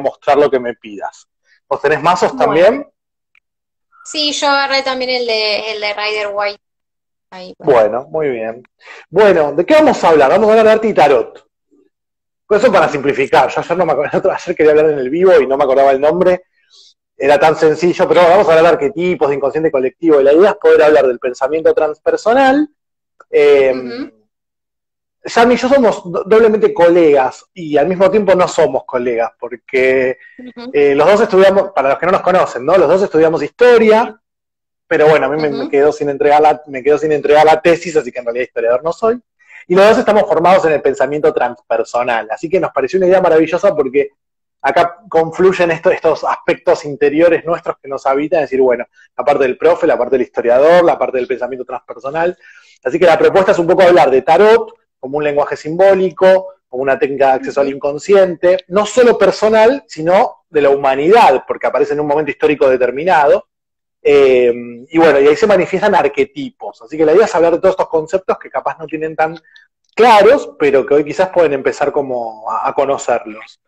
mostrar lo que me pidas. ¿Vos tenés mazos Bueno, también? sí, yo agarré también el de Rider White. Ahí, bueno. Bueno, muy bien. Bueno, ¿de qué vamos a hablar? Vamos a hablar de arte y tarot. Eso para simplificar. Yo ayer, no me acuerdo, ayer quería hablar en el vivo y no me acordaba el nombre. Era tan sencillo, pero bueno, vamos a hablar de arquetipos, de inconsciente colectivo. Y la idea es poder hablar del pensamiento transpersonal. Eh, Ujú, Yami y yo somos doblemente colegas y al mismo tiempo no somos colegas, porque ujú, los dos estudiamos, para los que no nos conocen, ¿no? Los dos estudiamos historia, pero bueno, a mí me ujú. quedó sin entregar la tesis, así que en realidad historiador no soy. Y los dos estamos formados en el pensamiento transpersonal, así que nos pareció una idea maravillosa porque acá confluyen estos aspectos interiores nuestros que nos habitan, es decir, bueno, la parte del profe, la parte del historiador, la parte del pensamiento transpersonal. Así que la propuesta es un poco hablar de tarot como un lenguaje simbólico, como una técnica de acceso al Ujú. inconsciente, no solo personal, sino de la humanidad, porque aparece en un momento histórico determinado. Y bueno, y ahí se manifiestan arquetipos. Así que la idea es hablar de todos estos conceptos que capaz no tienen tan claros, pero que hoy quizás pueden empezar como a conocerlos.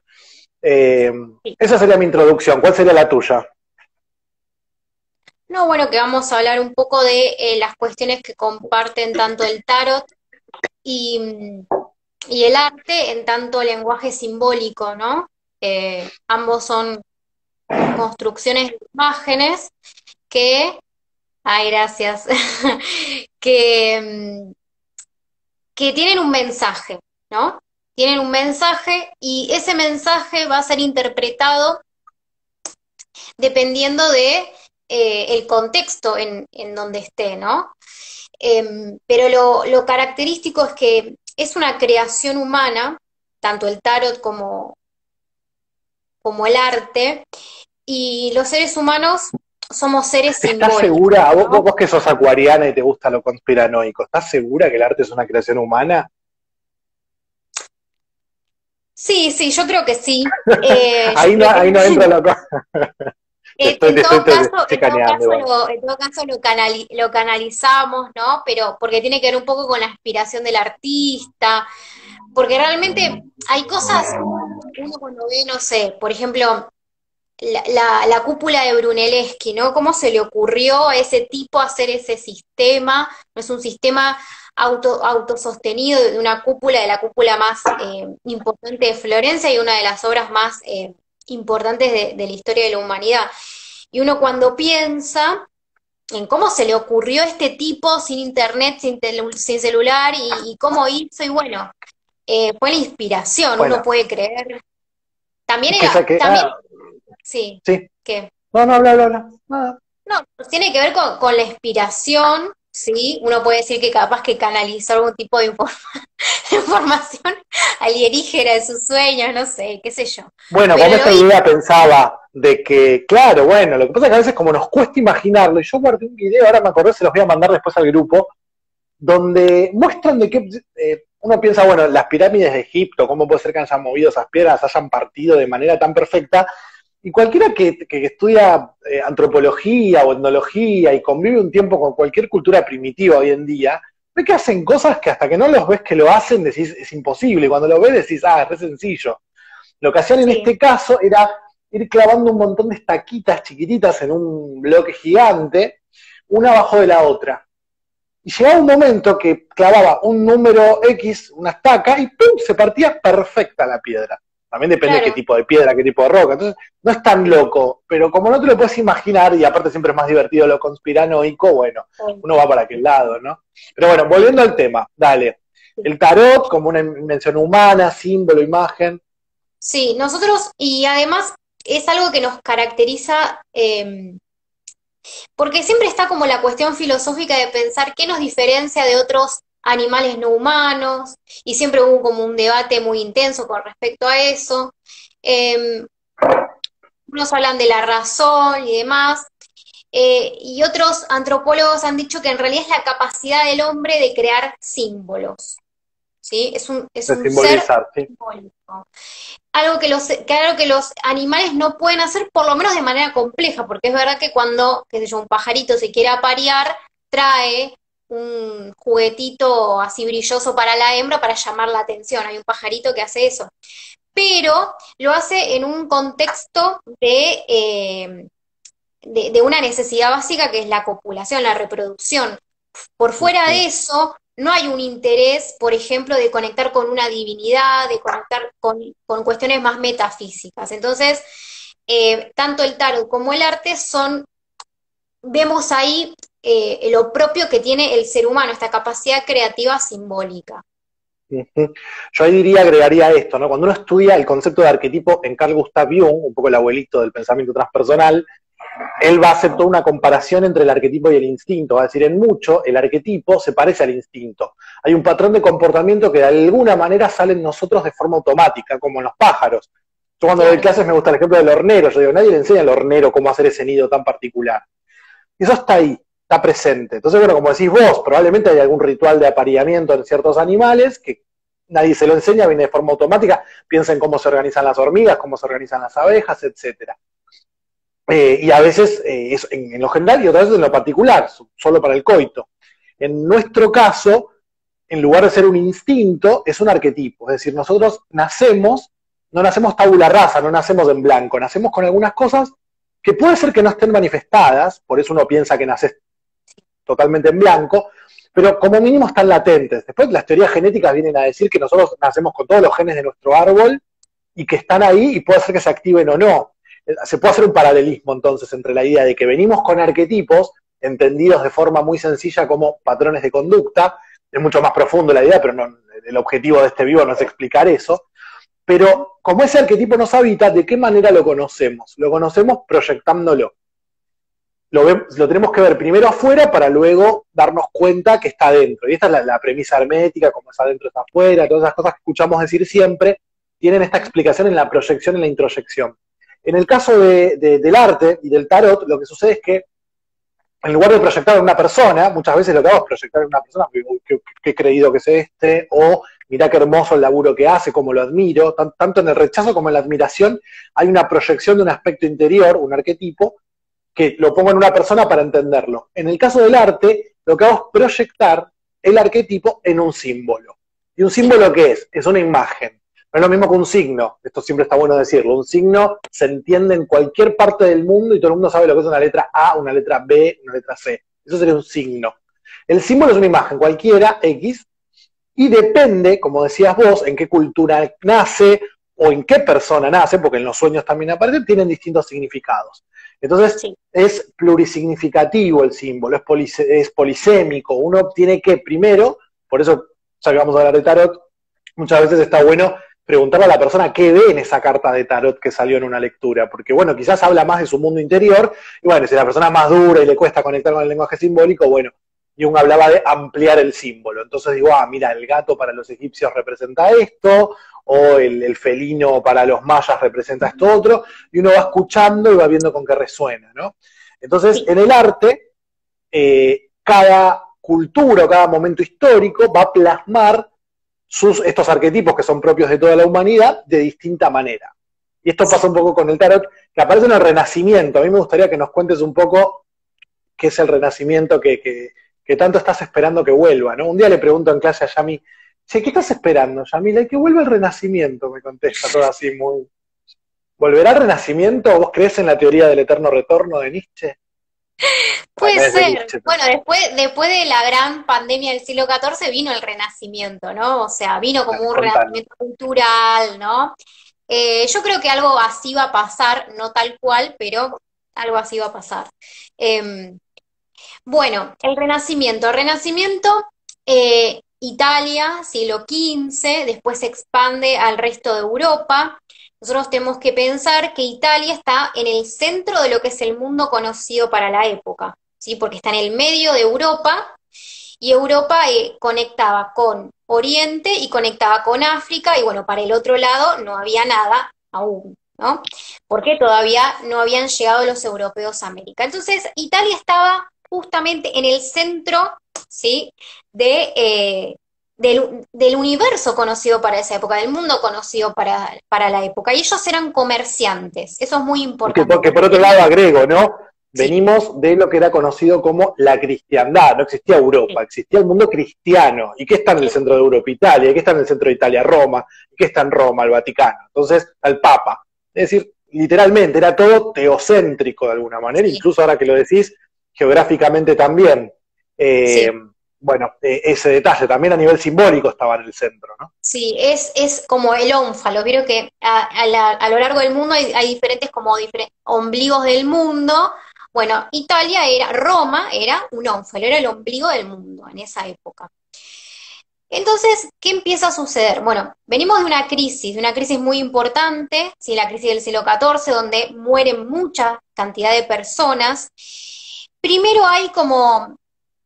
Eh, Sí. Esa sería mi introducción. ¿Cuál sería la tuya? No, bueno, que vamos a hablar un poco de las cuestiones que comparten tanto el tarot y, y el arte en tanto lenguaje simbólico, ¿no? Ambos son construcciones de imágenes que, ay, gracias, que, que tienen un mensaje, ¿no? Tienen un mensaje y ese mensaje va a ser interpretado dependiendo de el contexto en donde esté, ¿no? Pero lo característico es que es una creación humana, tanto el tarot como el arte, y los seres humanos somos seres ¿Estás simbólicos, segura, ¿no? vos que sos acuariana y te gusta lo conspiranoico, ¿estás segura que el arte es una creación humana? Sí, sí, yo creo que sí. Yo Ahí no, creo ahí no que entra lo. en todo caso, en todo Chicaneando caso igual. en todo caso lo canalizamos, ¿no? Pero porque tiene que ver un poco con la inspiración del artista, porque realmente hay cosas, uno cuando ve, no sé, por ejemplo, la cúpula de Brunelleschi, ¿no? ¿Cómo se le ocurrió a ese tipo hacer ese sistema? No es un sistema autosostenido de una cúpula, de la cúpula más importante de Florencia y una de las obras más importantes de la historia de la humanidad. Y uno cuando piensa en cómo se le ocurrió a este tipo sin internet, sin celular y cómo hizo, y bueno, fue la inspiración, uno Bueno, puede creer. También que era, ya que. también, sí, Sí. que No, no, habla, habla, habla. Nada. no, pues tiene que ver con la inspiración, ¿sí? Uno puede decir que capaz que canalizó algún tipo de información alienígena de sus sueños, no sé, qué sé yo. Bueno, Pero como lo esta hizo. idea pensaba de que, claro, bueno, lo que pasa es que a veces como nos cuesta imaginarlo, y yo guardé un video, ahora me acordé, se los voy a mandar después al grupo, donde muestran de que uno piensa, bueno, las pirámides de Egipto, cómo puede ser que hayan movido esas piedras, hayan partido de manera tan perfecta, y cualquiera que estudia antropología o etnología y convive un tiempo con cualquier cultura primitiva hoy en día, ve que hacen cosas que hasta que no los ves que lo hacen decís es imposible, y cuando lo ves decís, ah, es re sencillo. Lo que hacían en Sí, este caso era ir clavando un montón de estaquitas chiquititas en un bloque gigante, una abajo de la otra. Y llegaba un momento que clavaba un número X, una estaca, y ¡pum! Se partía perfecta la piedra. También depende de qué claro. tipo de piedra, qué tipo de roca. Entonces, no es tan loco, pero como no te lo puedes imaginar, y aparte siempre es más divertido lo conspiranoico, bueno, uno va para aquel lado, ¿no? Pero bueno, volviendo al tema, dale. El tarot como una invención humana, símbolo, imagen. Sí, nosotros, y además es algo que nos caracteriza, porque siempre está como la cuestión filosófica de pensar qué nos diferencia de otros animales no humanos, y siempre hubo como un debate muy intenso con respecto a eso. Eh, Unos hablan de la razón y demás, y otros antropólogos han dicho que en realidad es la capacidad del hombre de crear símbolos, ¿sí? Es De un ser simbolizar, ¿sí? simbólico. Algo que los animales no pueden hacer, por lo menos de manera compleja, porque es verdad que cuando, qué sé yo, un pajarito se quiere aparear, trae un juguetito así brilloso para la hembra para llamar la atención. Hay un pajarito que hace eso. pero lo hace en un contexto de una necesidad básica que es la copulación, la reproducción. Por fuera de eso, no hay un interés, por ejemplo, de conectar con una divinidad, de conectar con cuestiones más metafísicas. Entonces, tanto el tarot como el arte vemos ahí lo propio que tiene el ser humano, esta capacidad creativa simbólica. Yo ahí agregaría esto, ¿no? Cuando uno estudia el concepto de arquetipo en Carl Gustav Jung, un poco el abuelito del pensamiento transpersonal, él va a hacer toda una comparación entre el arquetipo y el instinto, va a decir, en mucho el arquetipo se parece al instinto. Hay un patrón de comportamiento que de alguna manera sale en nosotros de forma automática, como en los pájaros. Yo cuando doy clases me gusta el ejemplo del hornero, yo digo, nadie le enseña al hornero cómo hacer ese nido tan particular. Y eso está ahí, está presente. Entonces, bueno, como decís vos, probablemente hay algún ritual de apareamiento en ciertos animales que nadie se lo enseña, viene de forma automática, piensa en cómo se organizan las hormigas, cómo se organizan las abejas, etcétera. Y a veces es en lo general y otras veces en lo particular, solo para el coito. En nuestro caso, en lugar de ser un instinto, es un arquetipo. Es decir, nosotros no nacemos tabula rasa, no nacemos en blanco, nacemos con algunas cosas que puede ser que no estén manifestadas, por eso uno piensa que naces totalmente en blanco, pero como mínimo están latentes. Después las teorías genéticas vienen a decir que nosotros nacemos con todos los genes de nuestro árbol y que están ahí y puede ser que se activen o no. Se puede hacer un paralelismo entonces entre la idea de que venimos con arquetipos, entendidos de forma muy sencilla como patrones de conducta, es mucho más profundo la idea, pero no, el objetivo de este vivo no es explicar eso, pero como ese arquetipo nos habita, ¿de qué manera lo conocemos? Lo conocemos proyectándolo. Lo tenemos que ver primero afuera para luego darnos cuenta que está adentro. Y esta es la premisa hermética, como es adentro está afuera, todas esas cosas que escuchamos decir siempre, tienen esta explicación en la proyección y en la introyección. En el caso del arte y del tarot, lo que sucede es que en lugar de proyectar en una persona, muchas veces lo que hago es proyectar en una persona, qué creído que es este, o mirá qué hermoso el laburo que hace, cómo lo admiro, tanto en el rechazo como en la admiración hay una proyección de un aspecto interior, un arquetipo, que lo pongo en una persona para entenderlo. En el caso del arte, lo que hago es proyectar el arquetipo en un símbolo. ¿Y un símbolo qué es? Es una imagen. No es lo mismo que un signo, esto siempre está bueno decirlo, un signo se entiende en cualquier parte del mundo y todo el mundo sabe lo que es una letra A, una letra B, una letra C. Eso sería un signo. El símbolo es una imagen cualquiera, X, y depende, como decías vos, en qué cultura nace o en qué persona nace, porque en los sueños también aparecen, tienen distintos significados. Entonces, sí, es plurisignificativo el símbolo, es polisémico. Uno tiene que, primero, por eso, ya que vamos a hablar de tarot, muchas veces está bueno preguntarle a la persona qué ve en esa carta de tarot que salió en una lectura, porque bueno, quizás habla más de su mundo interior, y bueno, si la persona es más dura y le cuesta conectar con el lenguaje simbólico, bueno, Jung hablaba de ampliar el símbolo, entonces digo, mira, el gato para los egipcios representa esto, o el felino para los mayas representa esto otro, y uno va escuchando y va viendo con qué resuena, ¿no? Entonces, en el arte, cada cultura o cada momento histórico va a plasmar estos arquetipos que son propios de toda la humanidad de distinta manera. Y esto pasa un poco con el tarot, que aparece en el Renacimiento. A mí me gustaría que nos cuentes un poco qué es el Renacimiento que tanto estás esperando que vuelva, ¿no? Un día le pregunto en clase a Yami, che, ¿qué estás esperando, Yamila? Que vuelva el Renacimiento, me contesta todo así muy... ¿Volverá el Renacimiento? ¿Vos crees en la teoría del eterno retorno de Nietzsche? Puede ser. Nietzsche, bueno, después de la gran pandemia del siglo XIV vino el Renacimiento, ¿no? O sea, vino como un renacimiento cultural, ¿no? Yo creo que algo así va a pasar, no tal cual, pero algo así va a pasar. Bueno, el Renacimiento. Italia, siglo XV, después se expande al resto de Europa. Nosotros tenemos que pensar que Italia está en el centro de lo que es el mundo conocido para la época, ¿sí? Porque está en el medio de Europa, y Europa conectaba con Oriente y conectaba con África, y bueno, para el otro lado no había nada aún, ¿no? Porque todavía no habían llegado los europeos a América. Entonces, Italia estaba justamente en el centro, ¿sí?, del universo conocido para esa época, del mundo conocido para la época. Y ellos eran comerciantes, eso es muy importante. Porque por otro lado agrego, ¿no? sí, venimos de lo que era conocido como la cristiandad, no existía sí, Europa, existía el mundo cristiano. ¿Y qué está en el centro de Europa? Italia. ¿Y qué está en el centro de Italia? Roma. ¿Y qué está en Roma? El Vaticano. Entonces, al Papa. Es decir, literalmente era todo teocéntrico de alguna manera, sí, incluso ahora que lo decís, geográficamente también. Eh, sí. bueno, ese detalle también a nivel simbólico estaba en el centro, ¿no? Sí, es como el ónfalo. Vieron que a lo largo del mundo hay diferentes como ombligos del mundo. Bueno, Roma era un ónfalo, era el ombligo del mundo en esa época. Entonces, ¿qué empieza a suceder? Bueno, venimos de una crisis muy importante, ¿sí? La crisis del siglo XIV, donde mueren mucha cantidad de personas. Primero hay como,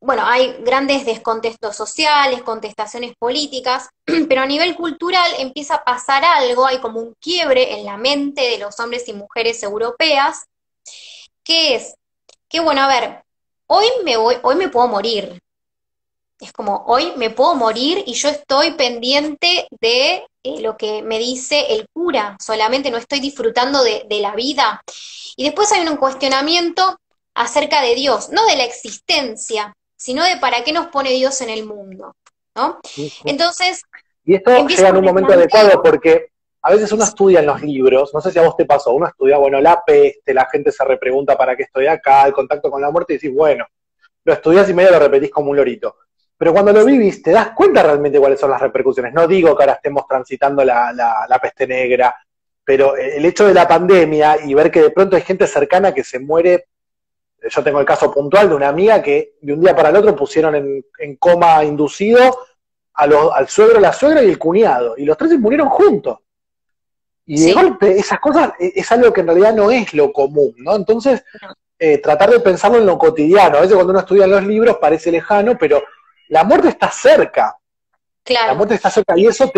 bueno, hay grandes descontentos sociales, contestaciones políticas, pero a nivel cultural empieza a pasar algo, hay como un quiebre en la mente de los hombres y mujeres europeas, que es, que bueno, a ver, hoy me puedo morir, es como, hoy me puedo morir y yo estoy pendiente de lo que me dice el cura, solamente no estoy disfrutando de la vida. Y después hay un cuestionamiento acerca de Dios, no de la existencia, sino de para qué nos pone Dios en el mundo, ¿no? Entonces, Y esto empieza llega en un un momento adecuado replanteo. porque a veces uno estudia en los libros, no sé si a vos te pasó, uno estudia, bueno, la peste, la gente se repregunta para qué estoy acá, el contacto con la muerte, y decís, bueno, lo estudias y medio lo repetís como un lorito. Pero cuando lo vivís, te das cuenta realmente cuáles son las repercusiones. No digo que ahora estemos transitando la peste negra, pero el hecho de la pandemia y ver que de pronto hay gente cercana que se muere. Yo tengo el caso puntual de una amiga que de un día para el otro pusieron en coma inducido al suegro, la suegra y el cuñado, y los tres se murieron juntos. Y de Sí, golpe, esas cosas es algo que en realidad no es lo común, ¿no? Entonces, no, tratar de pensarlo en lo cotidiano. A veces cuando uno estudia los libros parece lejano, pero la muerte está cerca. La claro. muerte está cerca y eso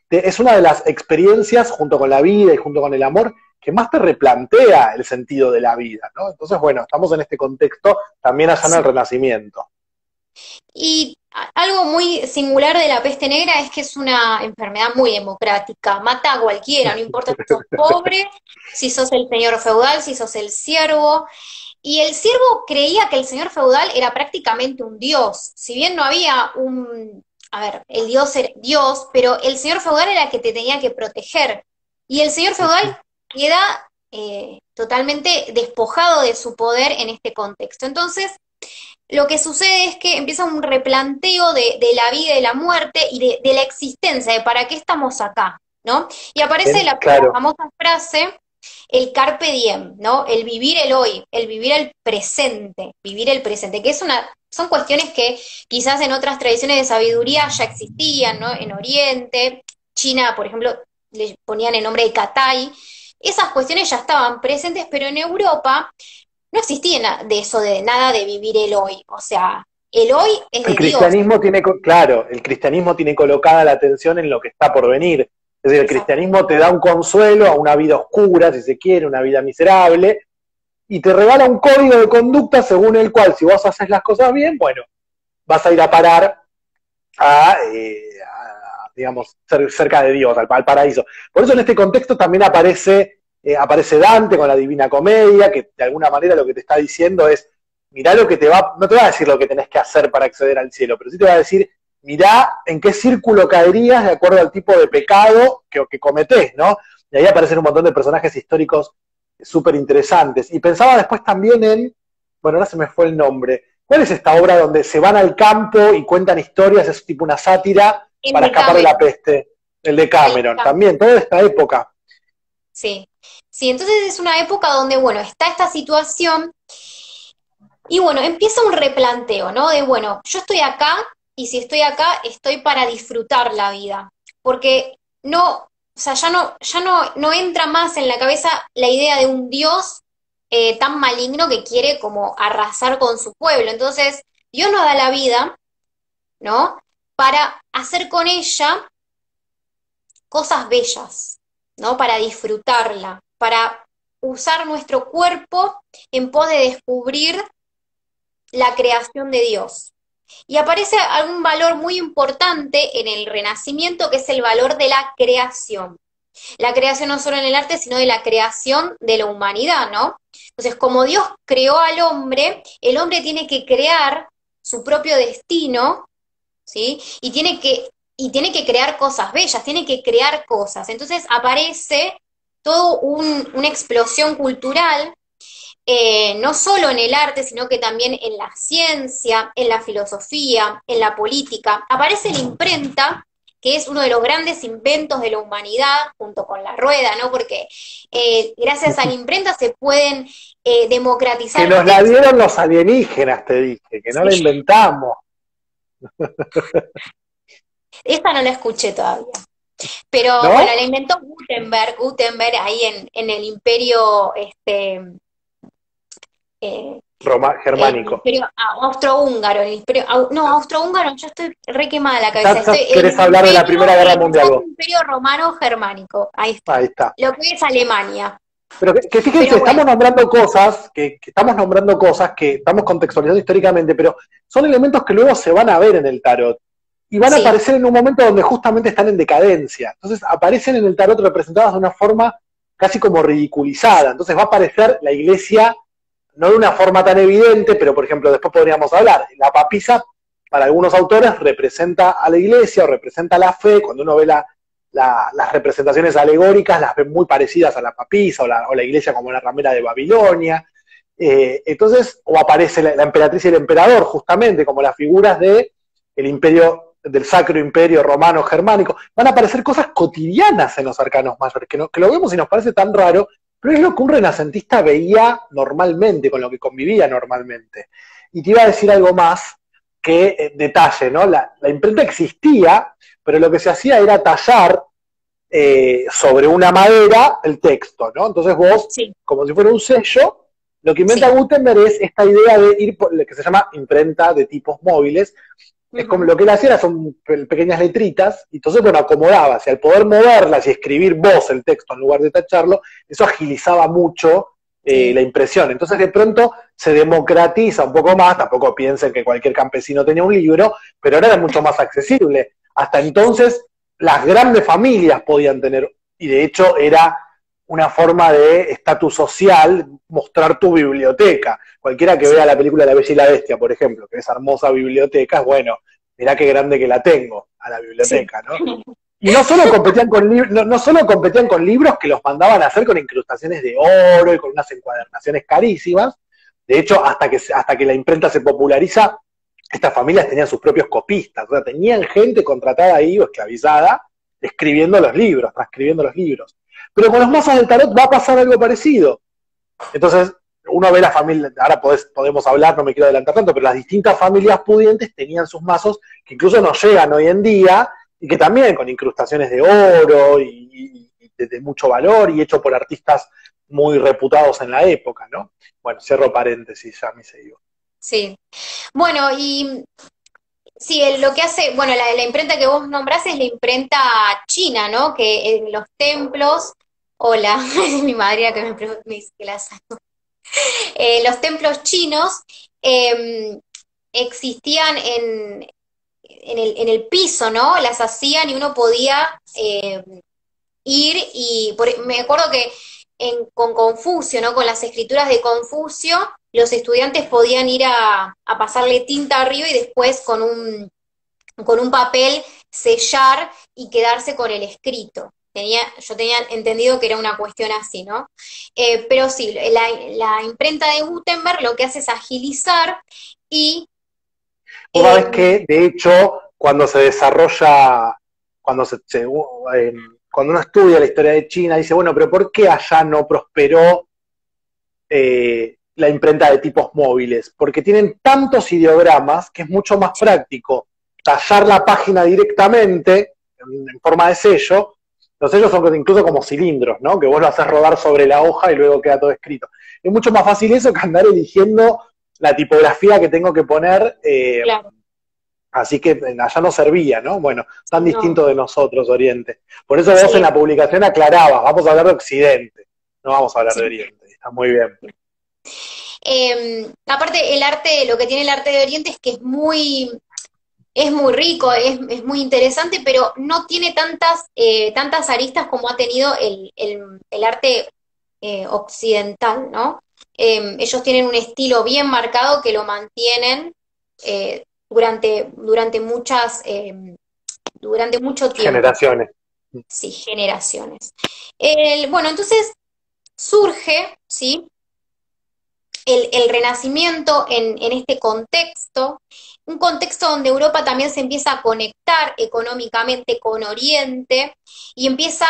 es una de las experiencias, junto con la vida y junto con el amor, que más te replantea el sentido de la vida, ¿no? Entonces, bueno, estamos en este contexto también allá en el Sí. Renacimiento. Y algo muy singular de la peste negra es que es una enfermedad muy democrática, mata a cualquiera, no importa si sos pobre, si sos el señor feudal, si sos el siervo. Y el siervo creía que el señor feudal era prácticamente un dios, si bien no había a ver, el dios era Dios, pero el señor feudal era el que te tenía que proteger. Y el señor feudal queda totalmente despojado de su poder en este contexto. Entonces, lo que sucede es que empieza un replanteo de la vida y de la muerte y de la existencia, de para qué estamos acá, ¿no? Y aparece Bien, la claro. famosa frase, el carpe diem, ¿no? El vivir el hoy, el vivir el presente, que son cuestiones que quizás en otras tradiciones de sabiduría ya existían, ¿no? En Oriente, China, por ejemplo, le ponían el nombre de Katai, esas cuestiones ya estaban presentes, pero en Europa no existía de eso, de nada de vivir el hoy. O sea, el hoy es El de Dios. cristianismo tiene, claro, el cristianismo tiene colocada la atención en lo que está por venir. Es decir, el Exacto. cristianismo te da un consuelo a una vida oscura, si se quiere, una vida miserable, y te regala un código de conducta según el cual, si vos haces las cosas bien, bueno, vas a ir a parar digamos, cerca de Dios, al paraíso. Por eso en este contexto también aparece Dante con la Divina Comedia, que de alguna manera lo que te está diciendo es, mirá lo que no te va a decir lo que tenés que hacer para acceder al cielo, pero sí te va a decir, mirá en qué círculo caerías de acuerdo al tipo de pecado que cometés, ¿no? Y ahí aparecen un montón de personajes históricos súper interesantes. Y pensaba después también bueno, ahora se me fue el nombre. ¿Cuál es esta obra donde se van al campo y cuentan historias? Es tipo una sátira El para de escapar de la Cameron. peste. El de El de Cameron. Cameron. También, toda esta época. Sí. Sí, entonces es una época donde, bueno, está esta situación y bueno, empieza un replanteo, ¿no? De, bueno, yo estoy acá y si estoy acá, estoy para disfrutar la vida. Porque no, o sea, no entra más en la cabeza la idea de un Dios tan maligno que quiere como arrasar con su pueblo. Entonces, Dios nos da la vida, ¿no? Para hacer con ella cosas bellas, ¿no? Para disfrutarla, para usar nuestro cuerpo en pos de descubrir la creación de Dios. Y aparece algún valor muy importante en el Renacimiento, que es el valor de la creación. la creación no solo en el arte, sino de la creación de la humanidad, ¿no? Entonces, como Dios creó al hombre, el hombre tiene que crear su propio destino, ¿sí? Y tiene que crear cosas bellas, tiene que crear cosas. Entonces aparece todo una explosión cultural, no solo en el arte, sino que también en la ciencia, en la filosofía, en la política. Aparece la imprenta, que es uno de los grandes inventos de la humanidad, junto con la rueda, ¿no? Porque gracias a la imprenta se pueden democratizar Que nos la textos. dieron los alienígenas, te dije, que no la Sí. inventamos. Esta no la escuché todavía. Pero bueno, la ¿No? inventó Gutenberg ahí en el imperio, eh, el Germánico. imperio austrohúngaro, el imperio, no, austrohúngaro, yo estoy re quemada la cabeza, Ya estoy, querés hablar de la Primera Guerra Mundial quizás vos. el imperio romano germánico, ahí está, Ahí está. lo que es Alemania, Pero que fíjense, pero bueno, estamos nombrando cosas, que estamos nombrando cosas que estamos contextualizando históricamente, pero son elementos que luego se van a ver en el tarot. Y van a sí, aparecer en un momento donde justamente están en decadencia. Entonces aparecen en el tarot representadas de una forma casi como ridiculizada. Entonces va a aparecer la iglesia, no de una forma tan evidente, pero por ejemplo después podríamos hablar. La papisa, para algunos autores, representa a la iglesia o representa la fe. Cuando uno ve las representaciones alegóricas, las ve muy parecidas a la papisa o la iglesia como una ramera de Babilonia. Entonces, o aparece la emperatriz y el emperador, justamente, como las figuras de el imperio, del Sacro Imperio Romano Germánico. Van a aparecer cosas cotidianas en los arcanos mayores, que lo vemos y nos parece tan raro, pero es lo que un renacentista veía normalmente, con lo que convivía normalmente. Y te iba a decir algo más que detalle, ¿no? La imprenta existía, pero lo que se hacía era tallar sobre una madera el texto, ¿no? Entonces vos, sí, como si fuera un sello, lo que inventa sí, Gutenberg es esta idea de ir por lo que se llama imprenta de tipos móviles. Es como ujú, lo que él hacía son pequeñas letritas, y entonces, bueno, acomodabas, y al poder moverlas y escribir vos el texto en lugar de tacharlo, eso agilizaba mucho sí, la impresión. Entonces, de pronto se democratiza un poco más, tampoco piensen que cualquier campesino tenía un libro, pero ahora era mucho más accesible. Hasta sí, entonces, las grandes familias podían tener, y de hecho era una forma de estatus social mostrar tu biblioteca. Cualquiera que vea sí, la película La Bella y la Bestia, por ejemplo, que esa hermosa biblioteca, es bueno, mirá qué grande que la tengo a la sí, biblioteca, ¿no? Y no solo competían con no solo competían con libros que los mandaban a hacer con incrustaciones de oro y con unas encuadernaciones carísimas. De hecho, hasta que la imprenta se populariza, estas familias tenían sus propios copistas, o sea, tenían gente contratada ahí o esclavizada escribiendo los libros, transcribiendo los libros. Pero con los mazos del tarot va a pasar algo parecido. Entonces, uno ve la familia, ahora podemos hablar, no me quiero adelantar tanto, pero las distintas familias pudientes tenían sus mazos que incluso nos llegan hoy en día y que también con incrustaciones de oro y de mucho valor y hecho por artistas muy reputados en la época, ¿no? Bueno, cierro paréntesis, ya me sigo. sí. Bueno, y sí, lo que hace, bueno, la imprenta que vos nombrás es la imprenta china, ¿no? Que en los templos, hola, es mi madre la que me dice que la saco. Los templos chinos eh, existían en el piso, ¿no? Las hacían y uno podía ir y me acuerdo que con Confucio, ¿no? Con las escrituras de Confucio, los estudiantes podían ir a pasarle tinta arriba y después con un papel sellar y quedarse con el escrito. Yo tenía entendido que era una cuestión así, ¿no? Pero sí, la imprenta de Gutenberg lo que hace es agilizar y Vos sabés eh, que, de hecho, cuando se desarrolla, cuando, cuando uno estudia la historia de China, dice, bueno, pero ¿por qué allá no prosperó la imprenta de tipos móviles? Porque tienen tantos ideogramas que es mucho más práctico tallar la página directamente en forma de sello. Los sellos son incluso como cilindros, ¿no? Que vos lo haces rodar sobre la hoja y luego queda todo escrito. Es mucho más fácil eso que andar eligiendo la tipografía que tengo que poner, claro, así que allá no servía, ¿no? Bueno, tan no, distinto de nosotros, Oriente. Por eso vos en sí, la publicación aclarabas, vamos a hablar de Occidente, no vamos a hablar de sí. Oriente. Está muy bien. Aparte, el arte, lo que tiene el arte de Oriente es que es muy, es muy rico, es muy interesante, pero no tiene tantas aristas como ha tenido el arte occidental, ¿no? Ellos tienen un estilo bien marcado que lo mantienen durante mucho tiempo, Generaciones. sí, generaciones. Bueno, entonces surge, ¿sí? El Renacimiento en este contexto, un contexto donde Europa también se empieza a conectar económicamente con Oriente y empieza,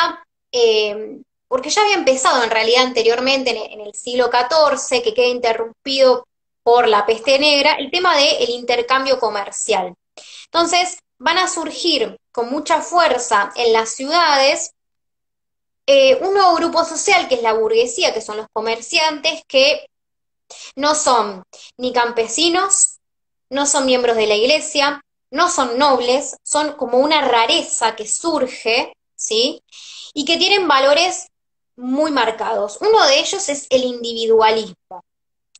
porque ya había empezado en realidad anteriormente en el siglo XIV, que queda interrumpido por la peste negra, el tema del intercambio comercial. Entonces van a surgir con mucha fuerza en las ciudades un nuevo grupo social que es la burguesía, que son los comerciantes, que no son ni campesinos, no son miembros de la iglesia, no son nobles, son como una rareza que surge, ¿sí? Y que tienen valores muy marcados. Uno de ellos es el individualismo.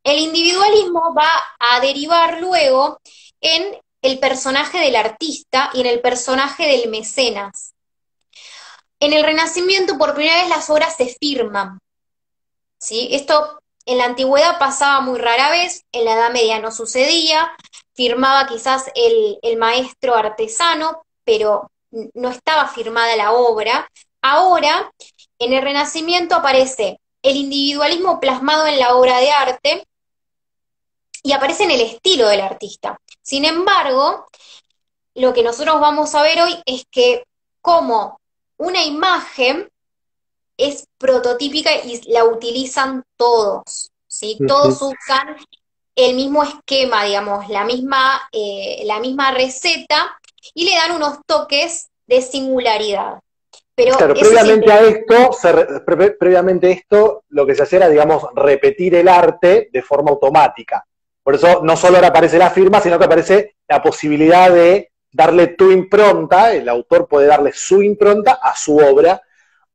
El individualismo va a derivar luego en el personaje del artista y en el personaje del mecenas. En el Renacimiento, por primera vez, las obras se firman, ¿sí? Esto en la antigüedad pasaba muy rara vez, en la Edad Media no sucedía, firmaba quizás el maestro artesano, pero no estaba firmada la obra. Ahora, en el Renacimiento aparece el individualismo plasmado en la obra de arte y aparece en el estilo del artista. Sin embargo, lo que nosotros vamos a ver hoy es que como una imagen es prototípica y la utilizan todos, ¿sí? Todos usan el mismo esquema, digamos, la misma receta y le dan unos toques de singularidad. Pero claro, previamente a esto, lo que se hacía era, digamos, repetir el arte de forma automática. Por eso no solo ahora aparece la firma, sino que aparece la posibilidad de darle tu impronta, el autor puede darle su impronta a su obra,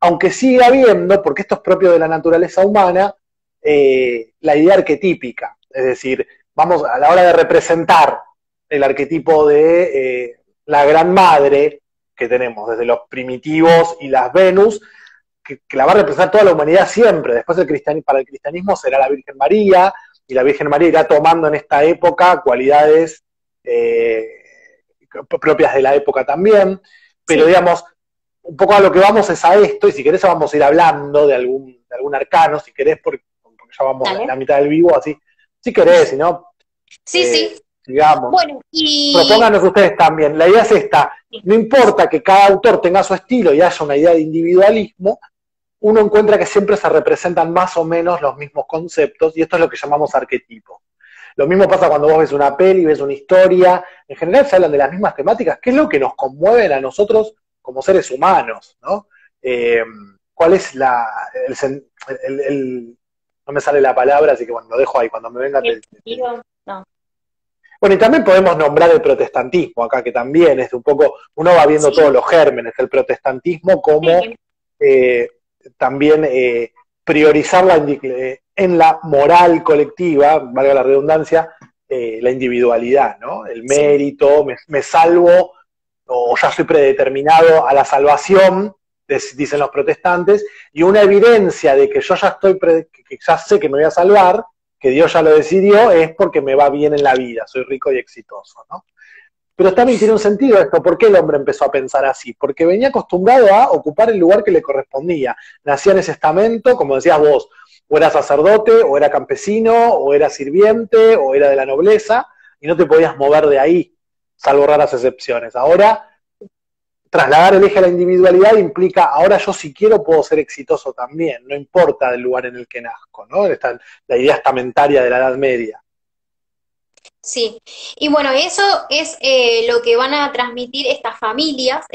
aunque siga habiendo, porque esto es propio de la naturaleza humana, la idea arquetípica. Es decir, vamos a la hora de representar el arquetipo de la gran madre que tenemos, desde los primitivos y las Venus, que la va a representar toda la humanidad siempre. Después para el cristianismo será la Virgen María, y la Virgen María irá tomando en esta época cualidades propias de la época también, pero sí, digamos, un poco a lo que vamos es a esto, y si querés vamos a ir hablando de algún arcano, si querés, porque ya vamos a la mitad del vivo, así, si querés, si no, sí. Digamos. Bueno, y propónganos ustedes también. La idea es esta, no importa que cada autor tenga su estilo y haya una idea de individualismo, uno encuentra que siempre se representan más o menos los mismos conceptos, y esto es lo que llamamos arquetipo. Lo mismo pasa cuando vos ves una peli, ves una historia, en general se hablan de las mismas temáticas, que es lo que nos conmueven a nosotros como seres humanos, ¿no? ¿Cuál es no me sale la palabra, así que bueno, lo dejo ahí, cuando me venga no. Bueno, y también podemos nombrar el protestantismo acá, que también es un poco, uno va viendo todos los gérmenes del protestantismo como también priorizar en la moral colectiva, valga la redundancia, la individualidad, ¿no? El mérito, me salvo, o ya soy predeterminado a la salvación, dicen los protestantes, y una evidencia de que yo ya que ya sé que me voy a salvar, que Dios ya lo decidió, es porque me va bien en la vida, soy rico y exitoso, ¿no? Pero también tiene un sentido esto. ¿Por qué el hombre empezó a pensar así? Porque venía acostumbrado a ocupar el lugar que le correspondía. Nacía en ese estamento, como decías vos, o era sacerdote, o era campesino, o era sirviente, o era de la nobleza, y no te podías mover de ahí, salvo raras excepciones. Ahora, trasladar el eje a la individualidad implica, ahora yo si quiero puedo ser exitoso también, no importa el lugar en el que nazco, ¿no? La idea estamentaria de la Edad Media. Sí, y bueno, eso es lo que van a transmitir estas familias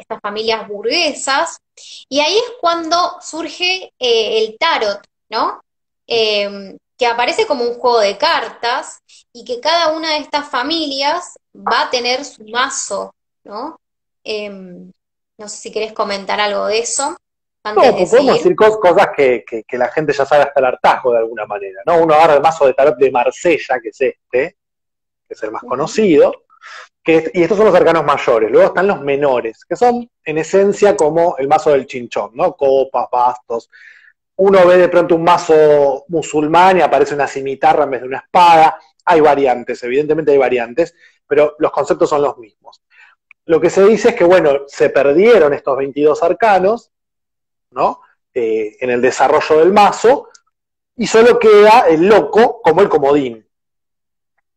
burguesas, y ahí es cuando surge el tarot, ¿no? Que aparece como un juego de cartas y que cada una de estas familias va a tener su mazo, ¿no? No sé si querés comentar algo de eso antes de podemos seguir. decir cosas que la gente ya sabe hasta el hartazgo de alguna manera, ¿no? Uno agarra el mazo de tarot de Marsella, que es el más conocido, y estos son los arcanos mayores. Luego están los menores, que son en esencia como el mazo del chinchón, ¿no? Copas, bastos. Uno ve de pronto un mazo musulmán y aparece una cimitarra en vez de una espada. Hay variantes, evidentemente hay variantes, pero los conceptos son los mismos. Lo que se dice es que, bueno, se perdieron estos 22 arcanos, ¿no? En el desarrollo del mazo, y solo queda el loco como el comodín.